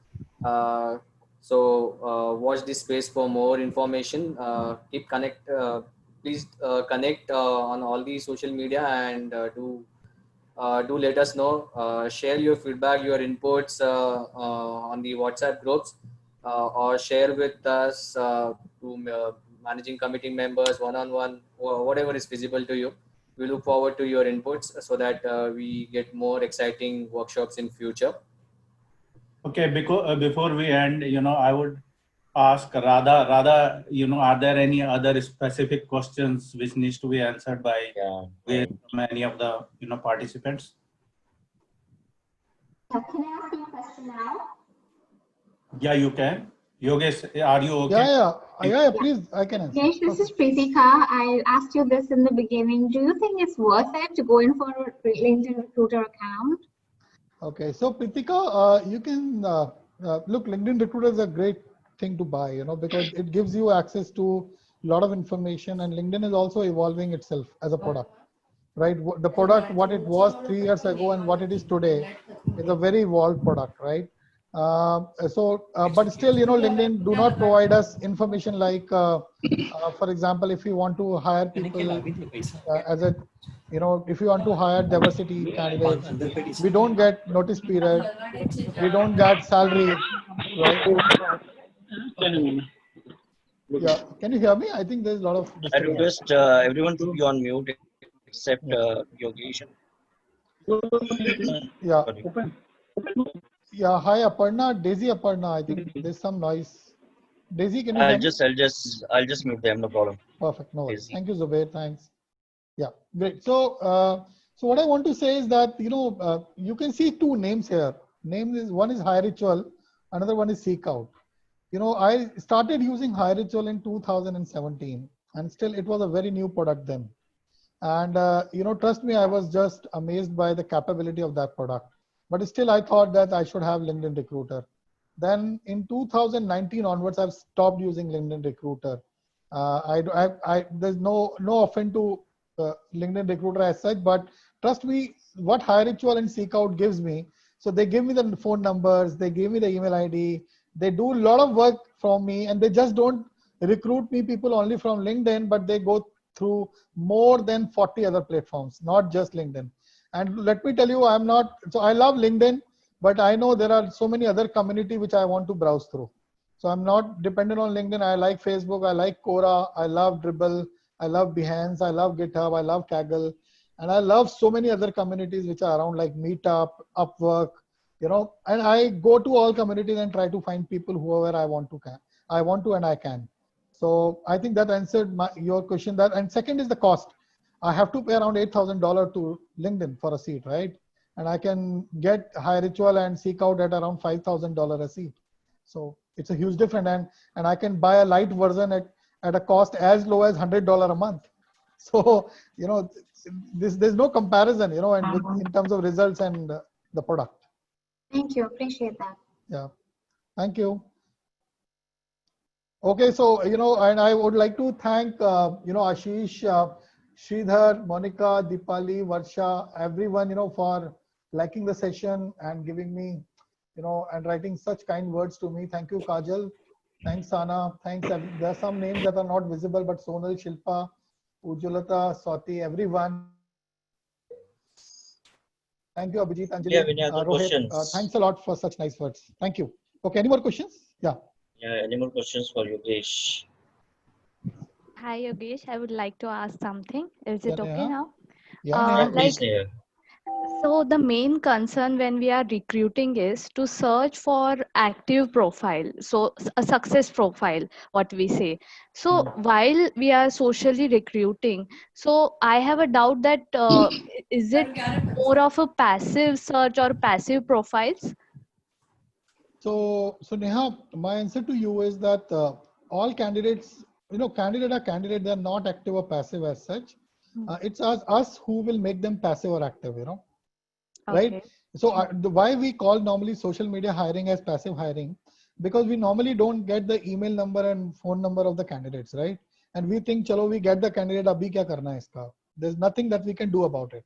Speaker 2: So watch this space for more information. Please connect on all the social media, and do do let us know. Share your feedback, your inputs on the WhatsApp groups, or share with us to managing committee members one-on-one, or whatever is feasible to you. We look forward to your inputs so that we get more exciting workshops in future.
Speaker 14: Okay, because before we end, I would ask Radha, are there any other specific questions which needs to be answered by many of the participants?
Speaker 21: Can I ask you a question now?
Speaker 14: Yeah, you can. Yogesh, are you okay?
Speaker 1: Yeah, please, I can answer.
Speaker 21: Yogesh, this is Pritika. I asked you this in the beginning. Do you think it's worth it to go in for a LinkedIn Recruiter account?
Speaker 1: Okay, so Pritika, you can look, LinkedIn Recruiter is a great thing to buy, because it gives you access to a lot of information, and LinkedIn is also evolving itself as a product, right? The product, what it was 3 years ago and what it is today, is a very evolved product, right? But still, LinkedIn do not provide us information like, for example, if you want to hire people as a, if you want to hire diversity candidates, we don't get notice period, we don't get salary, right? Yeah, can you hear me? I think there's a lot of
Speaker 8: I request everyone to be on mute except Yogesh.
Speaker 1: Yeah. Yeah, hi Aparna, Daisy Aparna. I think there's some noise. Daisy, can you hear me?
Speaker 8: I'll just mute them, no problem.
Speaker 1: Perfect, no worries. Thank you, Zubair. Thanks. Yeah, great. So, so what I want to say is that you can see two names here. One is HireRitual, another one is Seekout. I started using HireRitual in 2017, and still it was a very new product then. And trust me, I was just amazed by the capability of that product. But still, I thought that I should have LinkedIn Recruiter. Then in 2019 onwards, I've stopped using LinkedIn Recruiter. There's no offense to LinkedIn Recruiter as such, but trust me, what HireRitual and Seekout gives me. So they give me the phone numbers, they give me the email ID, they do a lot of work from me, and they just don't recruit me people only from LinkedIn, but they go through more than 40 other platforms, not just LinkedIn. And let me tell you, I love LinkedIn, but I know there are so many other communities which I want to browse through. So I'm not dependent on LinkedIn. I like Facebook, I like Quora, I love Dribbble, I love Behance, I love GitHub, I love Kaggle, and I love so many other communities which are around like Meetup, Upwork, and I go to all communities and try to find people whoever I want to and I can. So I think that answered your question. And second is the cost. I have to pay around $8,000 to LinkedIn for a seat, right? And I can get HireRitual and Seekout at around $5,000 a seat. So it's a huge difference, and I can buy a light version at a cost as low as $100 a month. So there's no comparison, and in terms of results and the product.
Speaker 21: Thank you, appreciate that.
Speaker 1: Yeah, thank you. Okay, so and I would like to thank Ashish, Sridhar, Monica, Deepali, Varsha, everyone for liking the session and giving me and writing such kind words to me. Thank you, Kajal. Thanks, Sana. Thanks. There are some names that are not visible, but Sonal, Shilpa, Ujjwalata, Swati, everyone. Thank you, Abhijit, Anjali,
Speaker 8: Yeah, any other questions?
Speaker 1: Thanks a lot for such nice words. Thank you. Okay, any more questions? Yeah.
Speaker 8: Yeah, any more questions for Yogesh?
Speaker 15: Hi, Yogesh. I would like to ask something. Is it okay now?
Speaker 8: Yeah, please, Neha.
Speaker 15: So the main concern when we are recruiting is to search for active profile. So a success profile, what we say. So while we are socially recruiting, so I have a doubt that is it more of a passive search or passive profiles?
Speaker 1: So Neha, my answer to you is that all candidates, candidate are candidate, they're not active or passive as such. It's us who will make them passive or active, right?
Speaker 15: Okay.
Speaker 1: So why we call normally social media hiring as passive hiring, because we normally don't get the email number and phone number of the candidates, right? And we think, chalo, we get the candidate, abhi kya karna hai iska? There's nothing that we can do about it.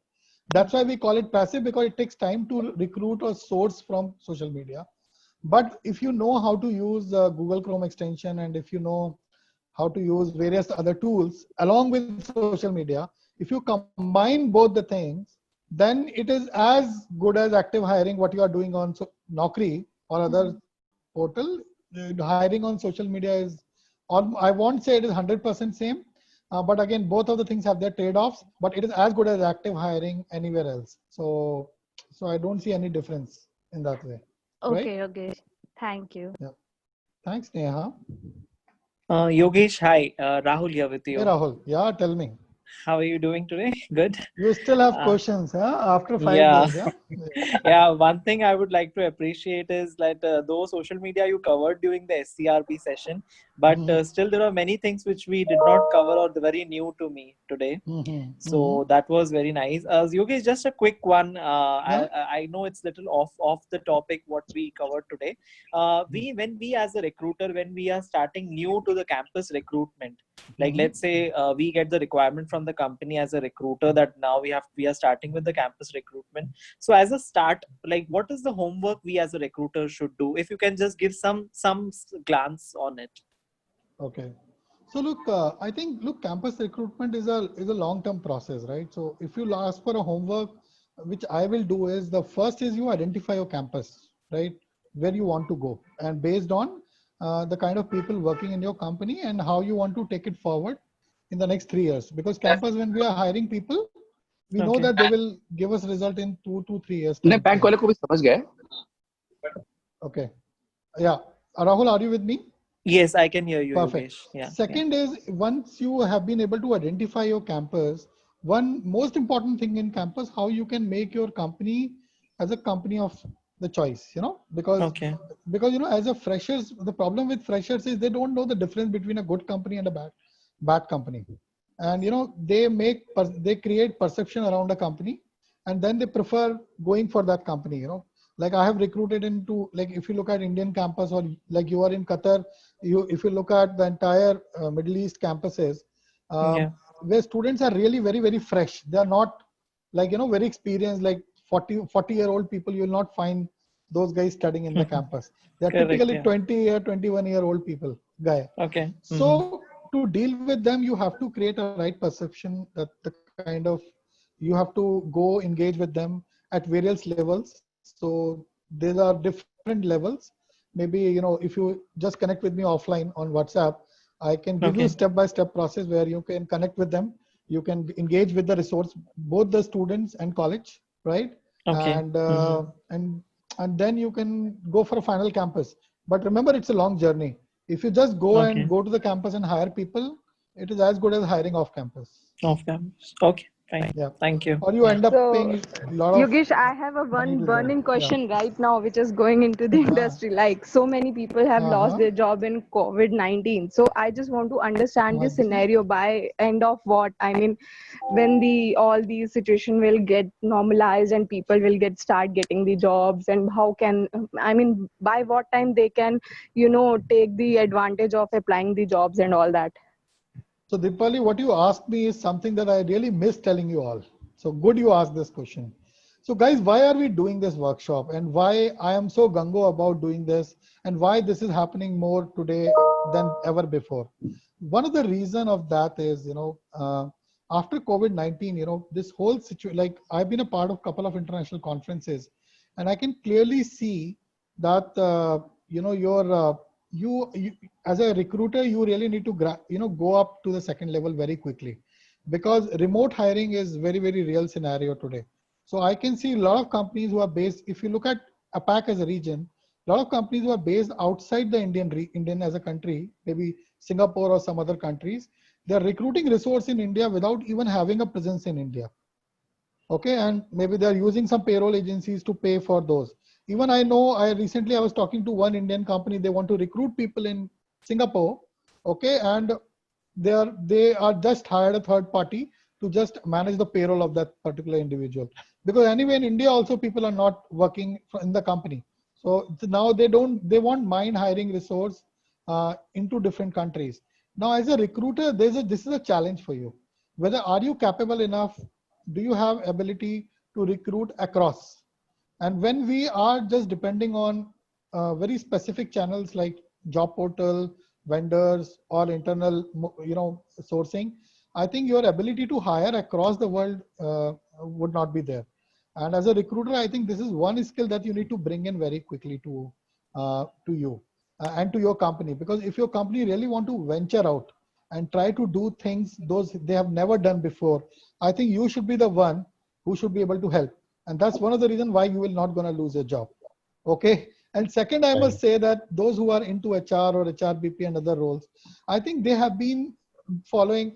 Speaker 1: That's why we call it passive, because it takes time to recruit or source from social media. But if you know how to use Google Chrome extension, and if you know how to use various other tools along with social media, if you combine both the things, then it is as good as active hiring what you are doing on Naukri or other portal. Hiring on social media is, or I won't say it is 100% same, but again, both of the things have their trade-offs, but it is as good as active hiring anywhere else. So I don't see any difference in that way.
Speaker 15: Okay,
Speaker 1: Right?
Speaker 15: okay. Thank you.
Speaker 1: Yeah. Thanks, Neha.
Speaker 3: Yogesh, hi. Rahul here with you.
Speaker 1: Hey, Rahul. Yeah, tell me.
Speaker 3: How are you doing today? Good.
Speaker 1: You still have questions, huh? After 5
Speaker 3: Yeah.
Speaker 1: days, yeah?
Speaker 3: Yeah, one thing I would like to appreciate is that though social media you covered during the SCRB session, but still there are many things which we did not cover or very new to me today. So that was very nice. Yogesh, just a quick one. I know it's little off the topic what we covered today. When we as a recruiter, when we are starting new to the campus recruitment, like let's say we get the requirement from the company as a recruiter that now we are starting with the campus recruitment. So as a start, like what is the homework we as a recruiter should do? If you can just give some glance on it.
Speaker 1: Okay. So look, I think campus recruitment is a long-term process, right? So if you ask for a homework, which I will do is the first is you identify your campus, right? Where you want to go, and based on the kind of people working in your company and how you want to take it forward in the next 3 years. Because campus, when we are hiring people, we know that they will give us result in 2 to 3 years. Okay. Yeah. Rahul, are you with me?
Speaker 3: Yes, I can hear you.
Speaker 1: Perfect.
Speaker 3: Yogesh. Yeah.
Speaker 1: Second is, once you have been able to identify your campus, one most important thing in campus, how you can make your company as a company of the choice, because as a freshers, the problem with freshers is they don't know the difference between a good company and a bad company. And they create perception around a company, and then they prefer going for that company. Like I have recruited into, like if you look at Indian campus, or like you are in Qatar, if you look at the entire Middle East campuses, where students are really very, very fresh. They are not very experienced, like 40-year-old people. You will not find those guys studying in the campus. They are typically 21-year-old people.
Speaker 3: Okay.
Speaker 1: So to deal with them, you have to create a right perception, that you have to go engage with them at various levels. So there are different levels. Maybe, if you just connect with me offline on WhatsApp, I can give you a step-by-step process where you can connect with them. You can engage with the resource, both the students and college, right? And then you can go for a final campus. But remember, it's a long journey. If you just go and go to the campus and hire people, it is as good as hiring off campus.
Speaker 3: Off campus. Okay. Fine.
Speaker 1: Yeah.
Speaker 3: Thank you.
Speaker 1: Or you end up paying a lot of.
Speaker 4: Yogesh, I have a one burning question right now, which is going into the industry. Like so many people have lost their job in COVID-19. So I just want to understand the scenario by end of what? I mean, when all these situation will get normalized and people will start getting the jobs, and by what time they can, take the advantage of applying the jobs and all that.
Speaker 1: So Deepali, what you asked me is something that I really miss telling you all. So good you asked this question. So guys, why are we doing this workshop, and why I am so gung-ho about doing this, and why this is happening more today than ever before? One of the reason of that is, after COVID-19, this whole situation, like I've been a part of a couple of international conferences, and I can clearly see that, you as a recruiter, you really need to go up to the second level very quickly, because remote hiring is very, very real scenario today. So I can see a lot of companies who are based, if you look at APAC as a region, a lot of companies who are based outside the Indian as a country, maybe Singapore or some other countries, they're recruiting resource in India without even having a presence in India. Okay, and maybe they're using some payroll agencies to pay for those. Even I know, I was talking to one Indian company, they want to recruit people in Singapore, okay, and they are just hired a third party to just manage the payroll of that particular individual. Because anyway, in India also people are not working in the company. So now they won't mind hiring resource into different countries. Now as a recruiter, this is a challenge for you. Whether are you capable enough, do you have ability to recruit across? And when we are just depending on very specific channels like job portal, vendors, or internal, sourcing, I think your ability to hire across the world would not be there. And as a recruiter, I think this is one skill that you need to bring in very quickly to you and to your company, because if your company really want to venture out and try to do things those they have never done before, I think you should be the one who should be able to help. And that's one of the reasons why you will not going to lose your job. Okay. And second, I must say that those who are into HR or HRBP and other roles, I think they have been following,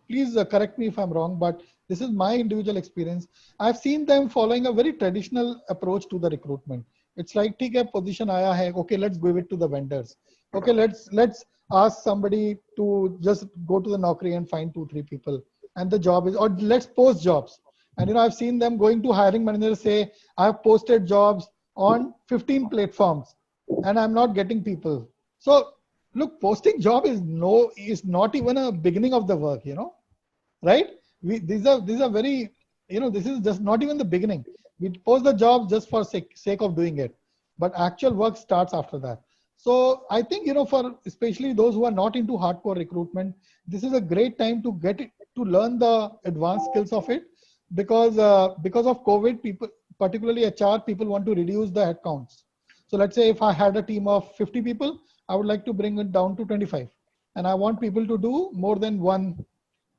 Speaker 1: please correct me if I'm wrong, but this is my individual experience. I've seen them following a very traditional approach to the recruitment. It's like, take a position aaya hai, okay, let's give it to the vendors. Okay, let's ask somebody to just go to the Naukri and find 2-3 people. And the job is, or let's post jobs. And I've seen them going to hiring managers say, I've posted jobs on 15 platforms and I'm not getting people. So look, posting job is not even a beginning of the work, right? These are very, this is just not even the beginning. We post the job just for sake of doing it, but actual work starts after that. So I think, for especially those who are not into hardcore recruitment, this is a great time to to learn the advanced skills of it, because of COVID, people, particularly HR, people want to reduce the headcounts. So let's say if I had a team of 50 people, I would like to bring it down to 25. And I want people to do more than one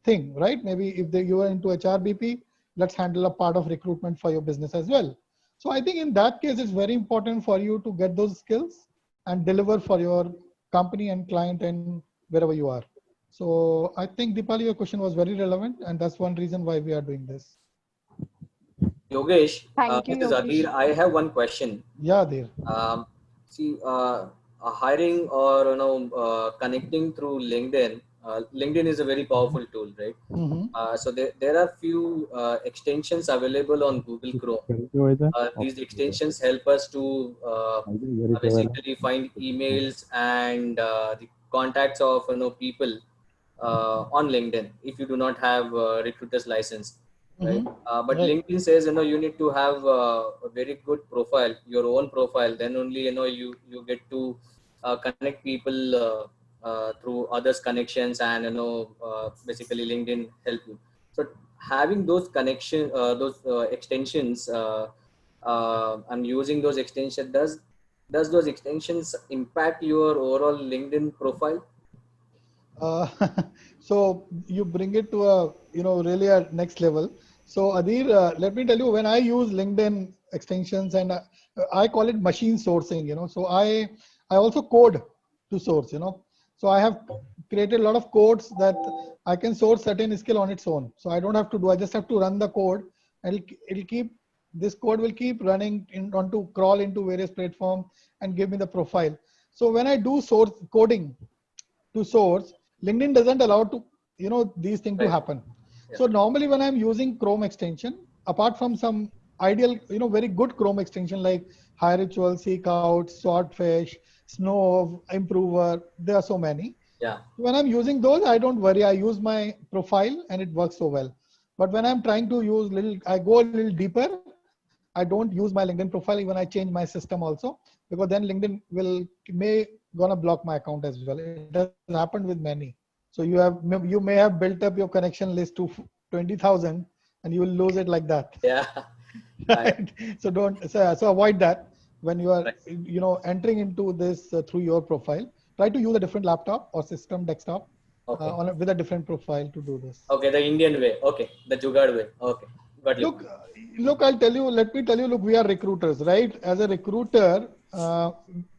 Speaker 1: thing, right? Maybe if you are into HRBP, let's handle a part of recruitment for your business as well. So I think in that case, it's very important for you to get those skills and deliver for your company and client and wherever you are. So I think, Deepali, your question was very relevant, and that's one reason why we are doing this.
Speaker 2: Yogesh,
Speaker 4: Thank you,
Speaker 2: this is
Speaker 4: Yogesh.
Speaker 2: Adhir. I have one question.
Speaker 1: Yeah, Adhir.
Speaker 2: See, hiring or connecting through LinkedIn. LinkedIn is a very powerful tool, right?
Speaker 1: Mm-hmm.
Speaker 2: So there are few extensions available on Google Chrome. These extensions help us to basically find emails and the contacts of people on LinkedIn if you do not have a recruiter's license. Right. But
Speaker 1: Right.
Speaker 2: LinkedIn says, you need to have a very good profile, your own profile. Then only, you get to connect people through others' connections, and basically LinkedIn help you. So having those extensions, and using those extensions, does those extensions impact your overall LinkedIn profile?
Speaker 1: So you bring it to a really a next level. So Adhir, let me tell you, when I use LinkedIn extensions, and I call it machine sourcing, so I also code to source, so I have created a lot of codes that I can source certain skill on its own. So I don't have to do, I just have to run the code, and this code will keep running crawl into various platforms and give me the profile. So when I do source coding to source, LinkedIn doesn't allow to, these things to happen. Yeah. So normally when I'm using Chrome extension, apart from some ideal, very good Chrome extension like HiRitual, Seekout, Swordfish, Snow, Improver, there are so many.
Speaker 2: Yeah.
Speaker 1: When I'm using those, I don't worry. I use my profile and it works so well. But when I'm trying to use I go a little deeper. I don't use my LinkedIn profile even I change my system also, because then LinkedIn may gonna block my account as well. It has happened with many. So you may have built up your connection list to 20,000 and you will lose it like that.
Speaker 2: Yeah.
Speaker 1: Right. So avoid that when you are entering into this through your profile. Try to use a different laptop or system desktop with a different profile to do this.
Speaker 2: Okay, the Indian way. Okay, the Jugaad way. Okay, got you.
Speaker 1: Look, let me tell you, look, we are recruiters, right? As a recruiter,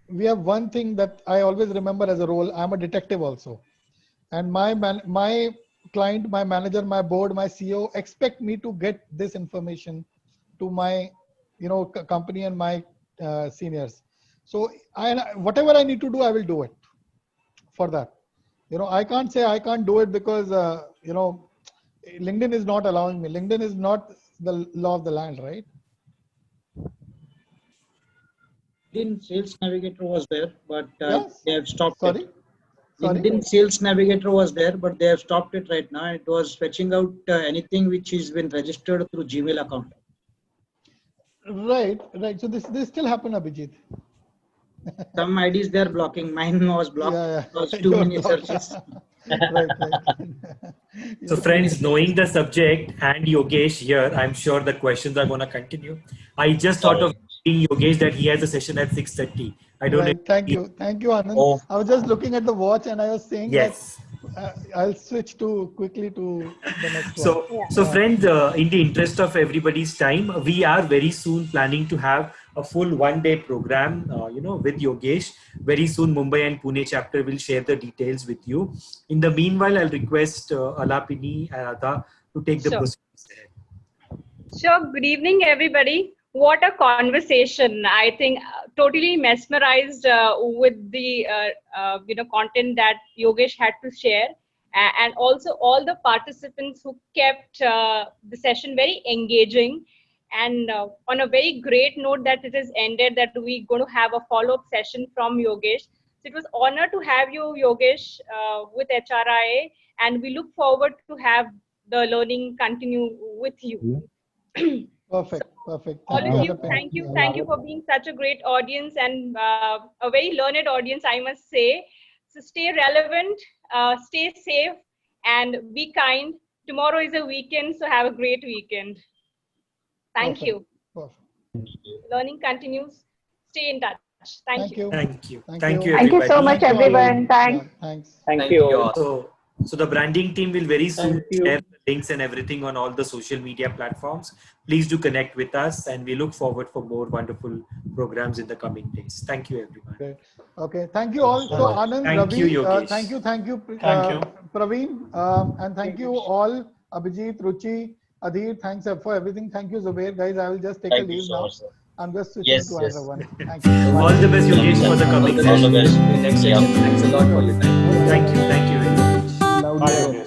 Speaker 1: we have one thing that I always remember as a role. I'm a detective also. And my client, my manager, my board, my CEO expect me to get this information to my, company and my seniors. So whatever I need to do, I will do it for that. I can't say I can't do it because, LinkedIn is not allowing me. LinkedIn is not the law of the land, right?
Speaker 13: LinkedIn Sales Navigator was there, but
Speaker 1: Yes.
Speaker 13: they have stopped
Speaker 1: Sorry?
Speaker 13: it. LinkedIn Sales Navigator was there, but they have stopped it right now. It was fetching out anything which has been registered through Gmail account.
Speaker 1: Right. So this still happen, Abhijit.
Speaker 13: Some IDs they are blocking. Mine was blocked.
Speaker 1: Yeah.
Speaker 13: Because too many searches.
Speaker 1: Right.
Speaker 11: So friends, knowing the subject and Yogesh here, I'm sure the questions are going to continue. I just thought of asking Yogesh that he has a session at 6:30. I don't know.
Speaker 1: Right. Thank you, Anand.
Speaker 11: Oh.
Speaker 1: I was just looking at the watch and I was saying
Speaker 11: Yes.
Speaker 1: that I'll switch quickly to the next
Speaker 11: So,
Speaker 1: one.
Speaker 11: so friends, in the interest of everybody's time, we are very soon planning to have a full one-day program, with Yogesh. Very soon, Mumbai and Pune chapter will share the details with you. In the meanwhile, I'll request Alapini and Radha to take the
Speaker 22: Sure.
Speaker 11: proceedings ahead.
Speaker 22: Sure. Good evening, everybody. What a conversation! I think totally mesmerized with the content that Yogesh had to share, and also all the participants who kept the session very engaging. And on a very great note that it is ended, that we're going to have a follow-up session from Yogesh. So it was honor to have you, Yogesh, with HRIA, and we look forward to have the learning continue with you.
Speaker 1: Perfect.
Speaker 22: All of you, thank you for being such a great audience and a very learned audience, I must say. So stay relevant, stay safe, and be kind. Tomorrow is a weekend, so have a great weekend. Thank you. Learning continues. Stay in touch. Thank you.
Speaker 11: Thank you.
Speaker 22: Thank you,
Speaker 21: Thank you so
Speaker 11: everybody.
Speaker 21: much, everyone. Thanks.
Speaker 1: Thanks.
Speaker 11: Thank you. So the branding team will very soon share the links and everything on all the social media platforms. Please do connect with us, and we look forward for more wonderful programs in the coming days. Thank you, everyone.
Speaker 1: Great. Okay. Thank you all. So Anand,
Speaker 11: Thank
Speaker 1: Ravi,
Speaker 11: you, Yogesh.
Speaker 1: thank you,
Speaker 11: Thank you.
Speaker 1: Praveen, and thank you all, Abhijit, Ruchi, Adhir. Thanks for everything. Thank you, Zubair. Guys, I will just take a
Speaker 8: Thank you
Speaker 1: leave
Speaker 8: so
Speaker 1: now.
Speaker 8: much, sir.
Speaker 1: I'm just switching
Speaker 8: Yes,
Speaker 1: to
Speaker 8: yes.
Speaker 1: another one. Thank you.
Speaker 11: All the best, Yogesh, for the coming
Speaker 2: All the
Speaker 11: session.
Speaker 2: best. Next session. Thanks a lot for your time.
Speaker 11: Thank you. Thank you very much.
Speaker 1: Loudly.